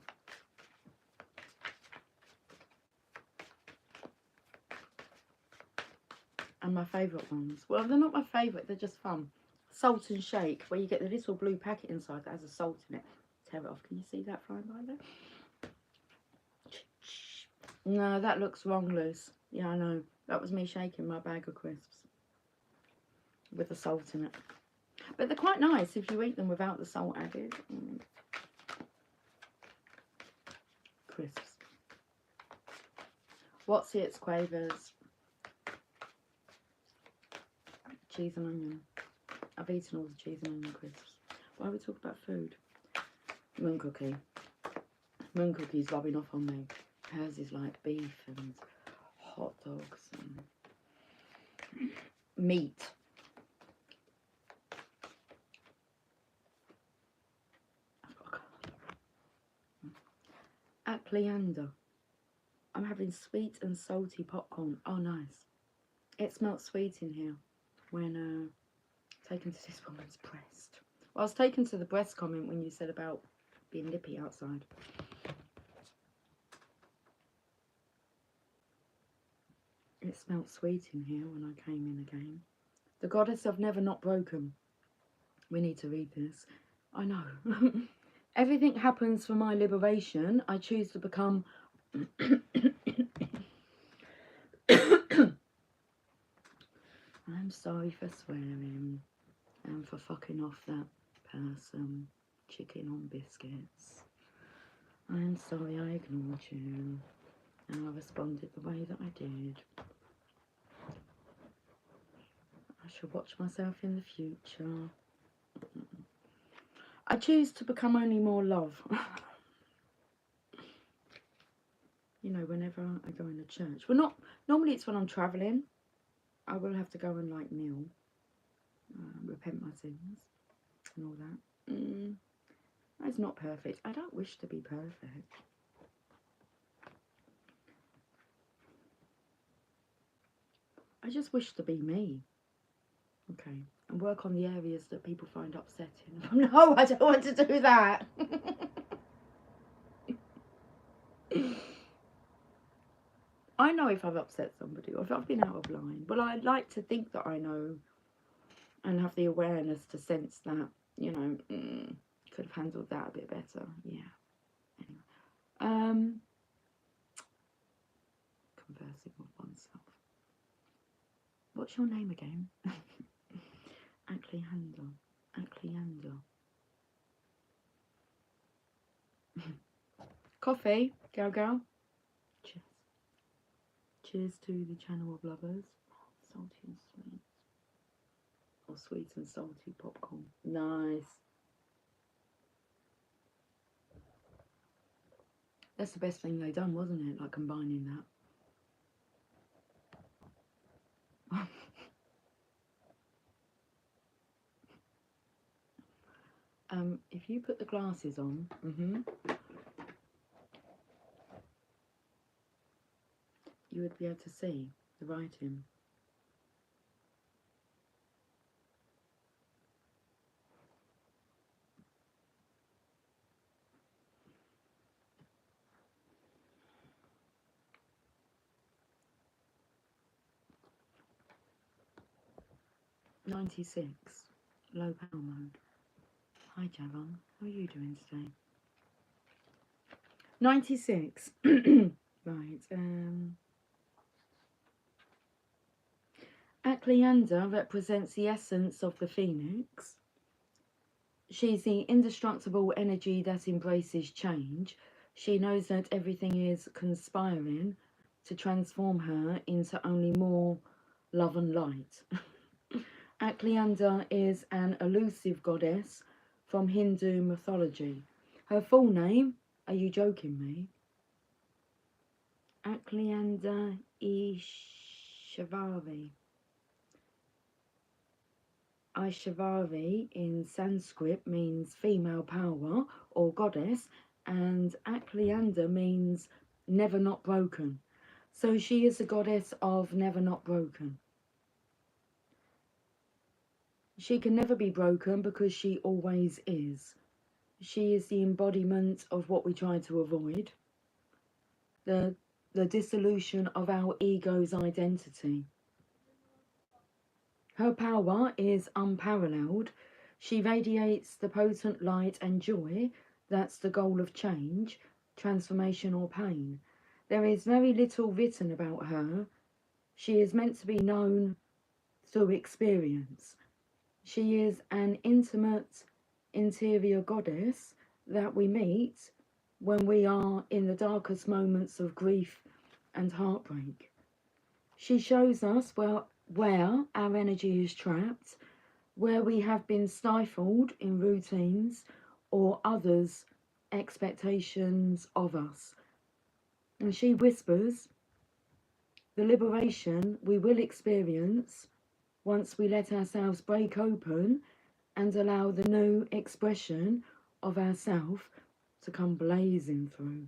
And my favourite ones. Well, they're not my favourite. They're just fun. Salt and shake, where you get the little blue packet inside that has a salt in it. Tear it off. Can you see that flying by there? No, that looks wrong, Liz. Yeah, I know. That was me shaking my bag of crisps with the salt in it. But they're quite nice if you eat them without the salt added. Crisps. What's it, Quavers? Cheese and onion. I've eaten all the cheese and onion crisps. Why are we talking about food? Moon cookie. Moon cookie's rubbing off on me. Hers is like beef and hot dogs and meat. At Cleander, I'm having sweet and salty popcorn. Oh, nice. It smelt sweet in here when taken to this woman's breast. Well, I was taken to the breast comment when you said about being lippy outside. It smelt sweet in here when I came in again. The goddess of never not broken. We need to read this. I know. Everything happens for my liberation. I choose to become... I'm sorry for swearing and for fucking off that person. Chicken on biscuits. I am sorry I ignored you and I responded the way that I did. I shall watch myself in the future. I choose to become only more love. You know, whenever I go in a church. Well, not normally it's when I'm travelling. I will have to go and like kneel, repent my sins and all that. That's not perfect. I don't wish to be perfect. I just wish to be me. Okay. And work on the areas that people find upsetting. No, I don't want to do that. I know if I've upset somebody or if I've been out of line. Well, I like to think that I know and have the awareness to sense that, you know, could have handled that a bit better. Yeah. Anyway. Conversing with oneself. What's your name again? Akliander. Akliander. Coffee, girl. Cheers. Cheers to the channel of lovers. Salty and sweet. Or sweet and salty popcorn. Nice. That's the best thing they done, wasn't it? Like combining that. If you put the glasses on, you would be able to see the writing. "96, low power mode. Hi Javon, how are you doing today? 96. Right. Akliander represents the essence of the phoenix. She's the indestructible energy that embraces change. She knows that everything is conspiring to transform her into only more love and light. Akliander is an elusive goddess from Hindu mythology. Her full name, are you joking me? Akliander Ishvari. Aishvari in Sanskrit means female power or goddess, and Akliander means never not broken. So she is the goddess of never not broken. She can never be broken because she always is. She is the embodiment of what we try to avoid, the dissolution of our ego's identity. Her power is unparalleled. She radiates the potent light and joy that's the goal of change, transformation or pain. There is very little written about her. She is meant to be known through experience. She is an intimate interior goddess that we meet when we are in the darkest moments of grief and heartbreak. She shows us where our energy is trapped, where we have been stifled in routines or others' expectations of us. And she whispers the liberation we will experience once we let ourselves break open and allow the new expression of ourself to come blazing through.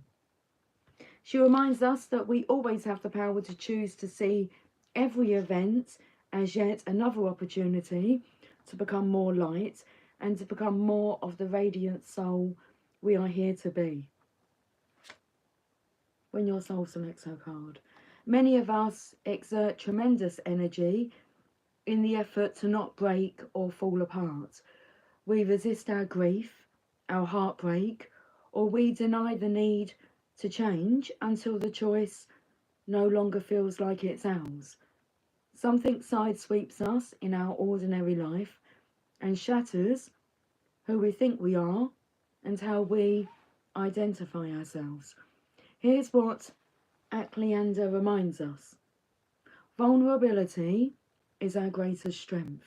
She reminds us that we always have the power to choose to see every event as yet another opportunity to become more light and to become more of the radiant soul we are here to be. When your soul selects her card. Many of us exert tremendous energy in the effort to not break or fall apart. We resist our grief, our heartbreak, or we deny the need to change until the choice no longer feels like it's ours. Something sidesweeps us in our ordinary life and shatters who we think we are and how we identify ourselves. Here's what Aklianda reminds us. Vulnerability is our greatest strength.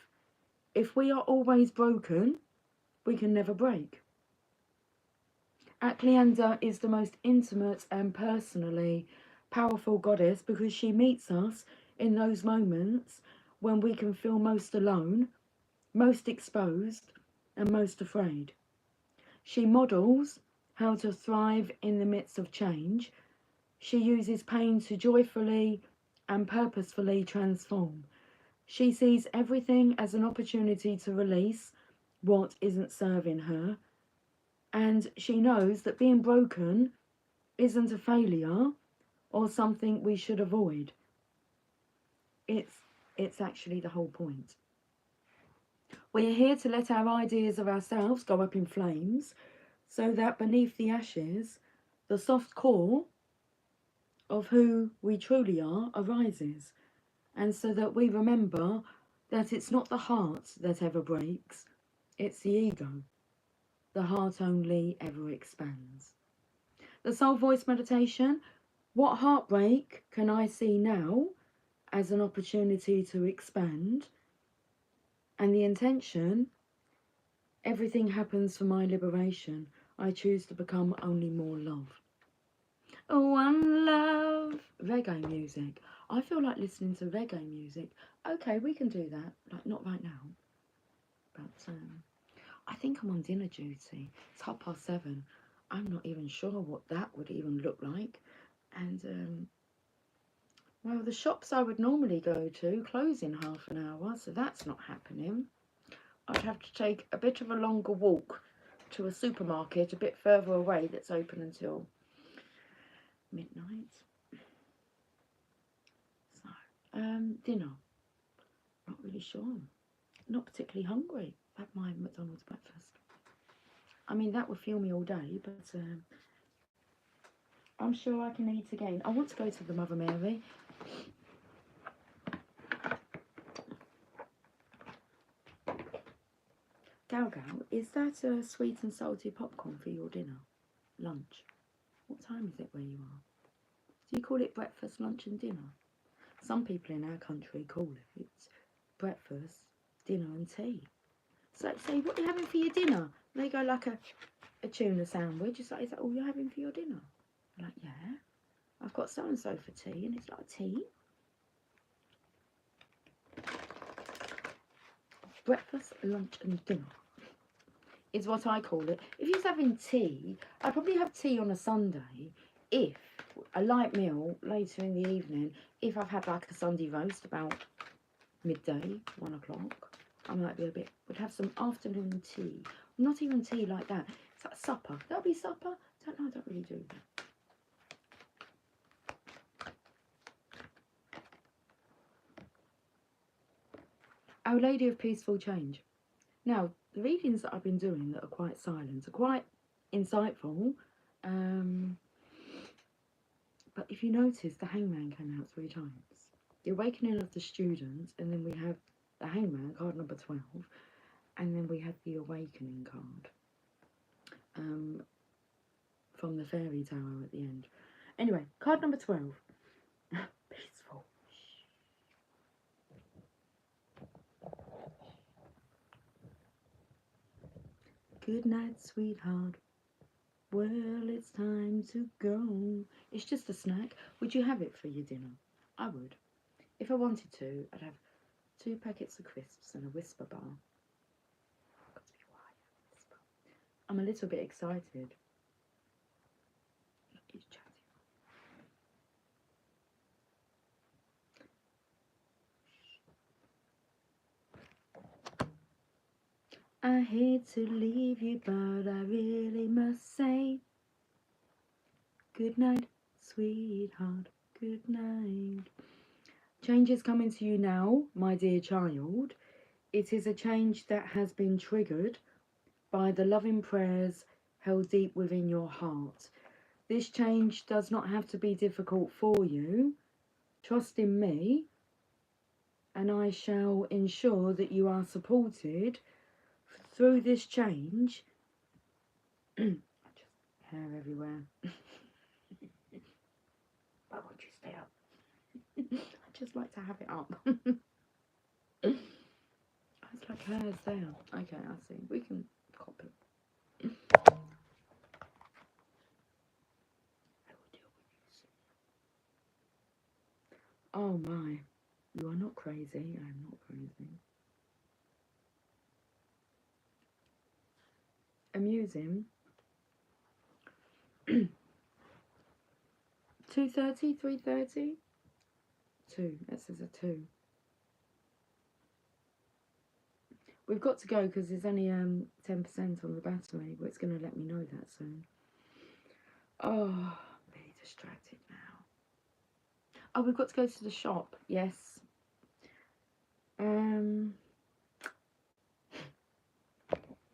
If we are always broken, we can never break. Aklianda is the most intimate and personally powerful goddess because she meets us in those moments when we can feel most alone, most exposed, and most afraid. She models how to thrive in the midst of change. She uses pain to joyfully and purposefully transform. She sees everything as an opportunity to release what isn't serving her. And she knows that being broken isn't a failure or something we should avoid. It's actually the whole point. We are here to let our ideas of ourselves go up in flames so that beneath the ashes, the soft core of who we truly are arises. And so that we remember that it's not the heart that ever breaks, it's the ego. The heart only ever expands. The soul voice meditation. What heartbreak can I see now as an opportunity to expand? And the intention, everything happens for my liberation. I choose to become only more love. One love. Reggae music. I feel like listening to reggae music. Okay, we can do that. Like, not right now. But I think I'm on dinner duty. It's 7:30. I'm not even sure what that would even look like. And, well, the shops I would normally go to close in half an hour, so that's not happening. I'd have to take a bit of a longer walk to a supermarket a bit further away that's open until midnight. So, dinner. Not really sure. Not particularly hungry. I've had my McDonald's breakfast. I mean, that would fuel me all day, but I'm sure I can eat again. I want to go to the Mother Mary. Gal, is that a sweet and salty popcorn for your dinner? Lunch? What time is it where you are? Do you call it breakfast, lunch and dinner? Some people in our country call it breakfast, dinner and tea. So say, what are you having for your dinner? And they go like a tuna sandwich. It's like, is that all you're having for your dinner? I'm like, yeah. I've got so-and-so for tea. And it's like, tea? Breakfast, lunch and dinner is what I call it. If you're having tea, I'd probably have tea on a Sunday if a light meal later in the evening, if I've had like a Sunday roast about midday, 1 o'clock, I might be would have some afternoon tea. Not even tea like that. It's like supper. That'll be supper? Don't know, I don't really do that. Our Lady of Peaceful Change. Now, the readings that I've been doing that are quite silent are quite insightful. But if you notice, the Hangman came out 3 times. The Awakening of the Student, and then we have the Hangman, card number 12, and then we have the Awakening card from the Fairy Tower at the end. Anyway, card number 12. Peaceful. Good night, sweetheart. Well, it's time to go. It's just a snack. Would you have it for your dinner? I would. If I wanted to, I'd have 2 packets of crisps and a Whisper bar. I've got to be quiet. Whisper. I'm a little bit excited. Look, he's chatting. I hate to leave you, but I really must say good night, sweetheart, good night. Change is coming to you now, my dear child. It is a change that has been triggered by the loving prayers held deep within your heart. This change does not have to be difficult for you. Trust in me, and I shall ensure that you are supported through this change. Just hair everywhere. Why won't you stay up? I just like to have it up. It's like hair's there. Okay, I see. We can copy. Oh my. You are not crazy. I am not crazy. Amusing. 2:30, 3:30? 2. That says a 2. We've got to go because there's only 10% on the battery, but it's going to let me know that soon. Oh, I'm really distracted now. Oh, we've got to go to the shop. Yes.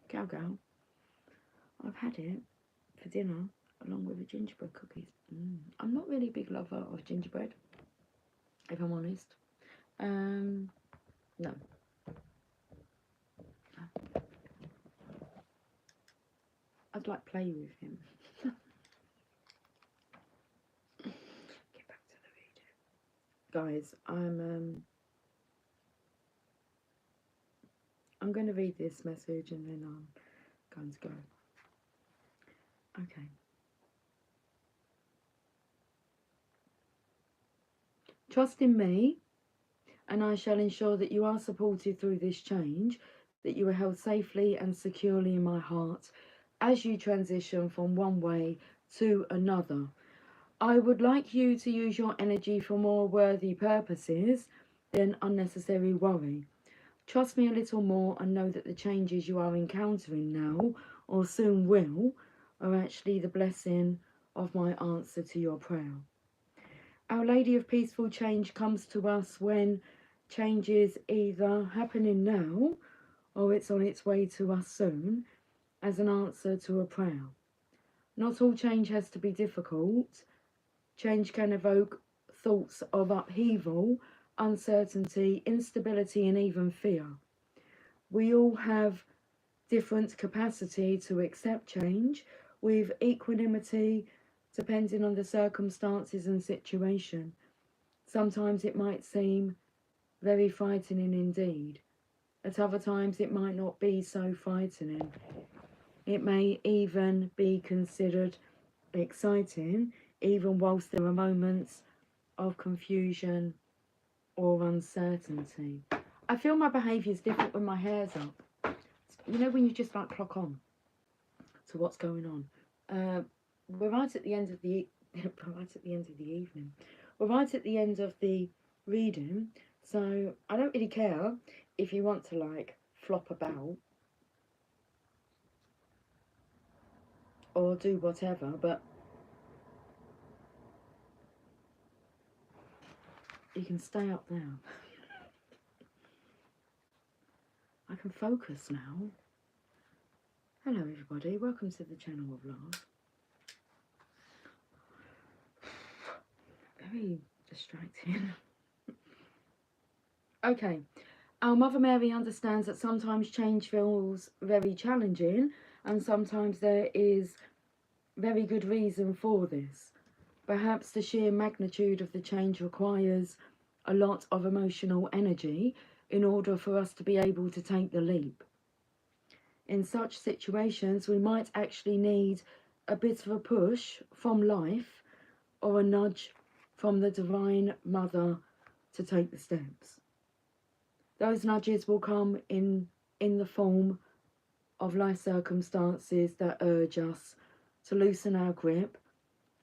Gal. I've had it for dinner along with the gingerbread cookies. I'm not really a big lover of gingerbread, if I'm honest. No. I'd like play with him. Get back to the video. Guys, I'm going to read this message and then I'm going to go. Okay. Trust in me, and I shall ensure that you are supported through this change, that you are held safely and securely in my heart as you transition from one way to another. I would like you to use your energy for more worthy purposes than unnecessary worry. Trust me a little more and know that the changes you are encountering now, or soon will, are actually the blessing of my answer to your prayer. Our Lady of Peaceful Change comes to us when change is either happening now or it's on its way to us soon as an answer to a prayer. Not all change has to be difficult. Change can evoke thoughts of upheaval, uncertainty, instability, and even fear. We all have different capacity to accept change with equanimity depending on the circumstances and situation. Sometimes it might seem very frightening indeed. At other times it might not be so frightening. It may even be considered exciting, even whilst there are moments of confusion or uncertainty. I feel my behaviour is different when my hair's up. You know, when you just like clock on to what's going on. We're right at the end of the evening. We're right at the end of the reading, so I don't really care if you want to like flop about or do whatever, but you can stay up now. I can focus now. Hello everybody, welcome to the channel of love. Very distracting. Okay, our Mother Mary understands that sometimes change feels very challenging and sometimes there is very good reason for this. Perhaps the sheer magnitude of the change requires a lot of emotional energy in order for us to be able to take the leap. In such situations, we might actually need a bit of a push from life or a nudge from the Divine Mother to take the steps. Those nudges will come in the form of life circumstances that urge us to loosen our grip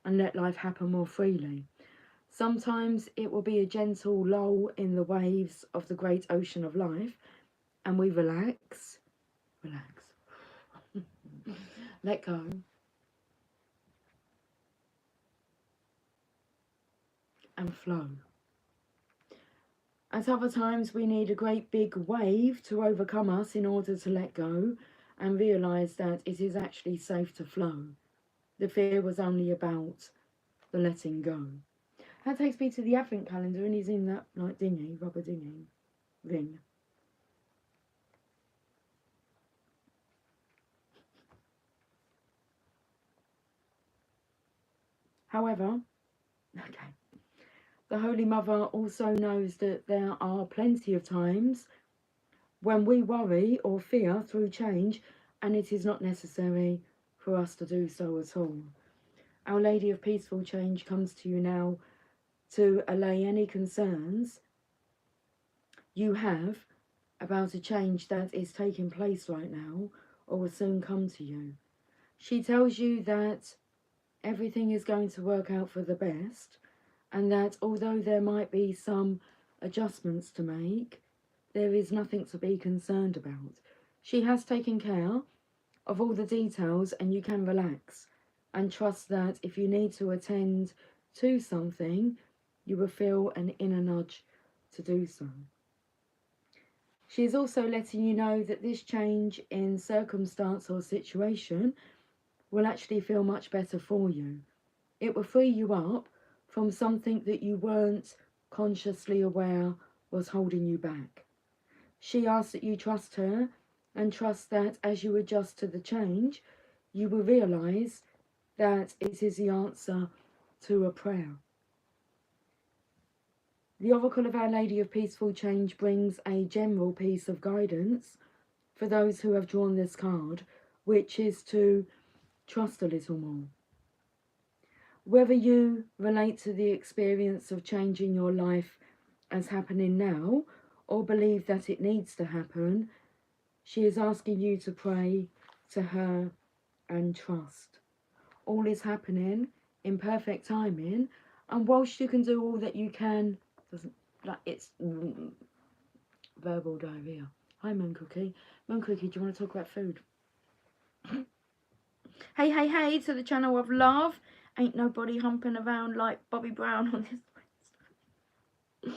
and let life happen more freely. Sometimes it will be a gentle lull in the waves of the great ocean of life and we relax, Relax. Let go. And flow. At other times, we need a great big wave to overcome us in order to let go and realise that it is actually safe to flow. The fear was only about the letting go. That takes me to the Advent calendar, and he's in that like dinghy, rubber dinghy ring. However, okay, the Holy Mother also knows that there are plenty of times when we worry or fear through change, and it is not necessary for us to do so at all. Our Lady of Peaceful Change comes to you now to allay any concerns you have about a change that is taking place right now or will soon come to you. She tells you that everything is going to work out for the best, and that although there might be some adjustments to make, there is nothing to be concerned about. She has taken care of all the details, and you can relax and trust that if you need to attend to something, you will feel an inner nudge to do so. She is also letting you know that this change in circumstance or situation will actually feel much better for you. It will free you up from something that you weren't consciously aware was holding you back. She asks that you trust her and trust that as you adjust to the change, you will realise that it is the answer to a prayer. The Oracle of Our Lady of Peaceful Change brings a general piece of guidance for those who have drawn this card, which is to trust a little more. Whether you relate to the experience of changing your life as happening now, or believe that it needs to happen, she is asking you to pray to her and trust. All is happening in perfect timing, and whilst you can do all that you can, it's verbal diarrhea. Hi, Moon Cookie. Moon Cookie, do you want to talk about food? Hey, hey, hey, to the channel of love. Ain't nobody humping around like Bobby Brown on this.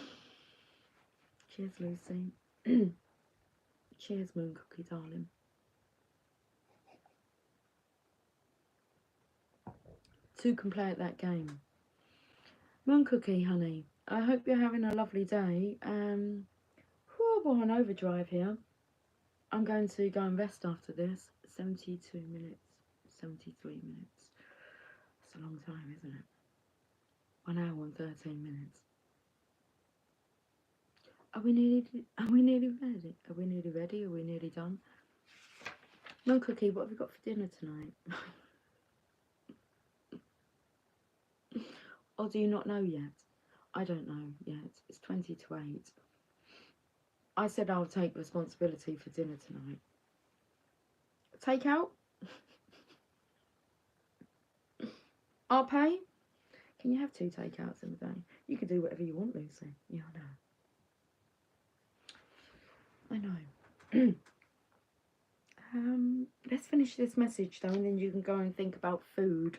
Cheers, Lucy. Cheers, Moon Cookie, darling. Two can play at that game. Moon Cookie, honey, I hope you're having a lovely day. We're on overdrive here. I'm going to go and rest after this. 72 minutes, 73 minutes. That's a long time, isn't it? 1 hour and 13 minutes. Are we nearly ready? Are we nearly ready? Are we nearly done? Moon Cookie, what have we got for dinner tonight? Or do you not know yet? I don't know yet. It's 20 to 8. I said I'll take responsibility for dinner tonight. Take out? I'll pay? Can you have 2 takeouts in a day? You can do whatever you want, Lucy. Yeah, I know. Let's finish this message though, and then you can go and think about food.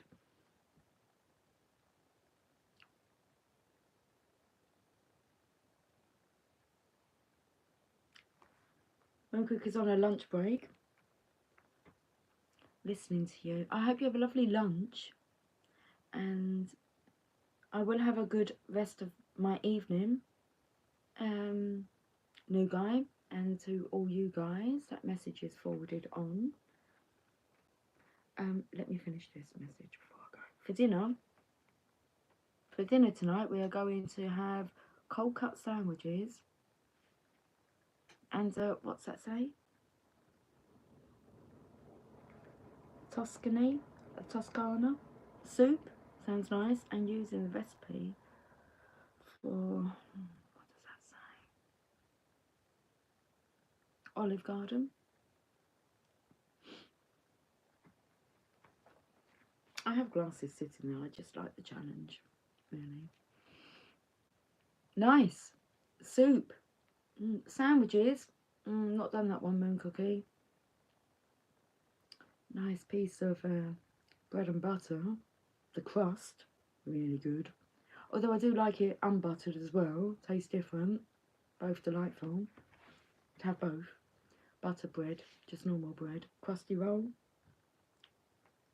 Moon Cookie's on her lunch break, listening to you. I hope you have a lovely lunch, and I will have a good rest of my evening. New guy, and to all you guys, that message is forwarded on. Let me finish this message before I go. For dinner tonight, we are going to have cold cut sandwiches and what's that say? Toscana soup. Sounds nice. And using the recipe for, what does that say? Olive Garden. I have glasses sitting there. I just like the challenge, really. Nice. Soup. Sandwiches. Not done that one, Moon Cookie. Nice piece of bread and butter. The crust, really good. Although I do like it unbuttered as well. Tastes different. Both delightful. I'd have both. Butter bread, just normal bread. Crusty roll.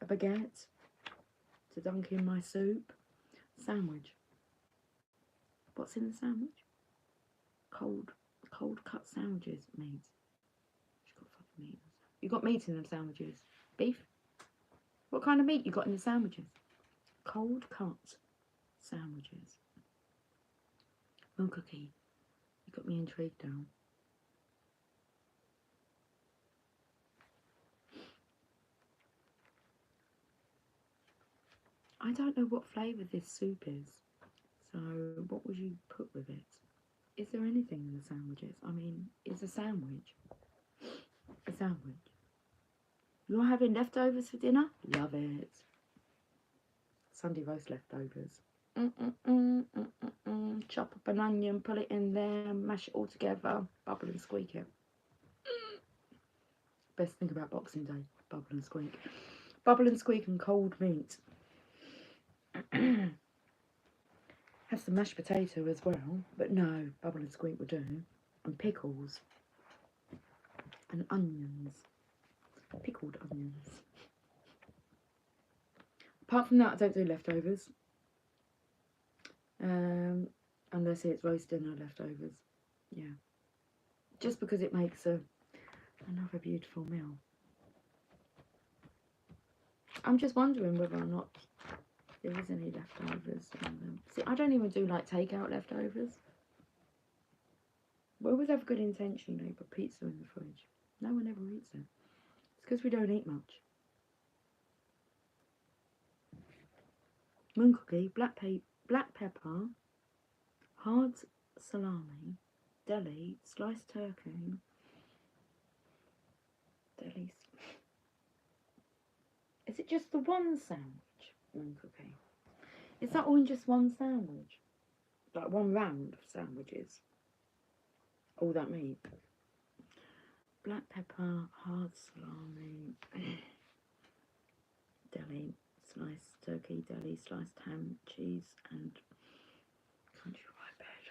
A baguette to dunk in my soup. Sandwich. What's in the sandwich? Cold cut sandwiches. Meat. She's got fucking meat. You got meat in them sandwiches? Beef? What kind of meat you got in the sandwiches? Cold cut sandwiches. Moon cookie. You got me intrigued now. I don't know what flavour this soup is. So what would you put with it? Is there anything in the sandwiches? I mean, it's a sandwich. A sandwich. You're having leftovers for dinner? Love it. Sunday roast leftovers. Chop up an onion, put it in there, mash it all together, bubble and squeak it. Best thing about Boxing Day, bubble and squeak. Bubble and squeak and cold meat. Have some mashed potato as well, but no, bubble and squeak will do. And pickles. And onions. Pickled onions. Apart from that, I don't do leftovers. Unless it's roast dinner leftovers. Yeah. Just because it makes another beautiful meal. I'm just wondering whether or not there is any leftovers. See, I don't even do like takeout leftovers. Well, with have good intention, they put pizza in the fridge. No one ever eats it. It's because we don't eat much. Moon cookie, black pepper, hard salami, deli, sliced turkey, deli. Is it just the one sandwich, moon cookie? Is that all in just one sandwich? Like one round of sandwiches? All that meat? Black pepper, hard salami, deli, sliced turkey, deli, sliced ham, cheese, and country white bread.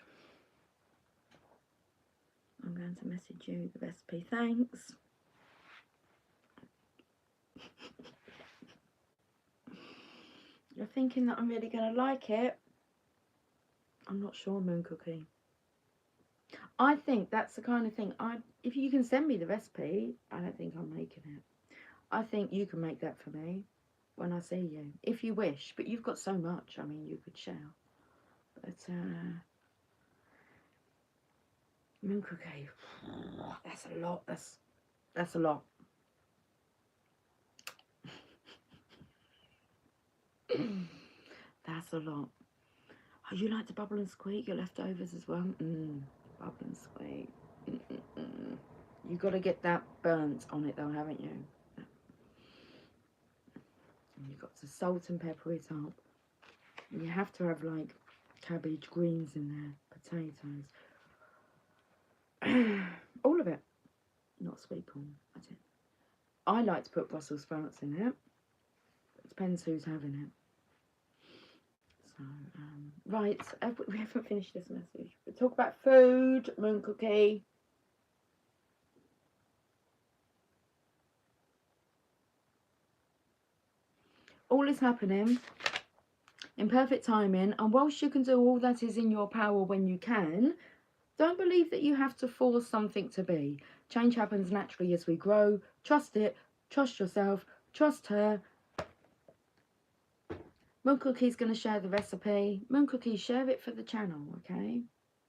I'm going to message you the recipe. Thanks. You're thinking that I'm really going to like it? I'm not sure, moon cookie. I think that's the kind of thing, if you can send me the recipe, I don't think I'm making it. I think you can make that for me when I see you, if you wish. But you've got so much, I mean, you could share. But, moon cookie, that's a lot, that's a lot. That's a lot. Oh, you like to bubble and squeak your leftovers as well? Bubble and squeak. You've got to get that burnt on it though, haven't you? And you've got to salt and pepper it up. And you have to have like cabbage, greens in there, potatoes. All of it. Not sweet corn. I like to put Brussels sprouts in it. It depends who's having it. So, right, we haven't finished this message. We talk about food, moon cookie. All is happening in perfect timing, and whilst you can do all that is in your power when you can, don't believe that you have to force something to be. Change happens naturally as we grow. Trust it, trust yourself, trust her. Moon Cookie's going to share the recipe. Moon Cookie, share it for the channel, okay?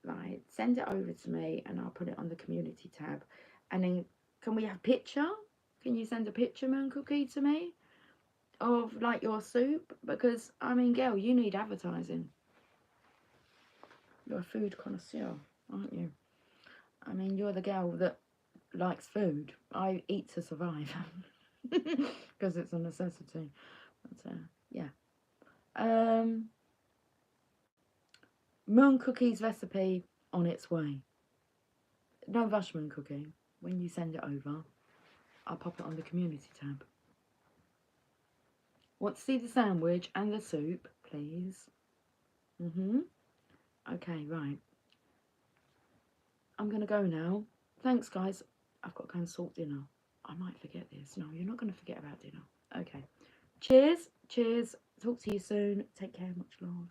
Right, send it over to me and I'll put it on the community tab. And then, can we have a picture? Can you send a picture, Moon Cookie, to me? Of, like, your soup? Because, I mean, girl, you need advertising. You're a food connoisseur, aren't you? I mean, you're the girl that likes food. I eat to survive. Because it's a necessity. But, yeah. Moon Cookie's recipe on its way. No rush, Moon Cookie. When you send it over, I'll pop it on the community tab. Want to see the sandwich and the soup, please? Okay, right. I'm going to go now. Thanks, guys. I've got to go and sort dinner. I might forget this. No, you're not going to forget about dinner. Okay. Cheers. Cheers. Talk to you soon. Take care. Much love.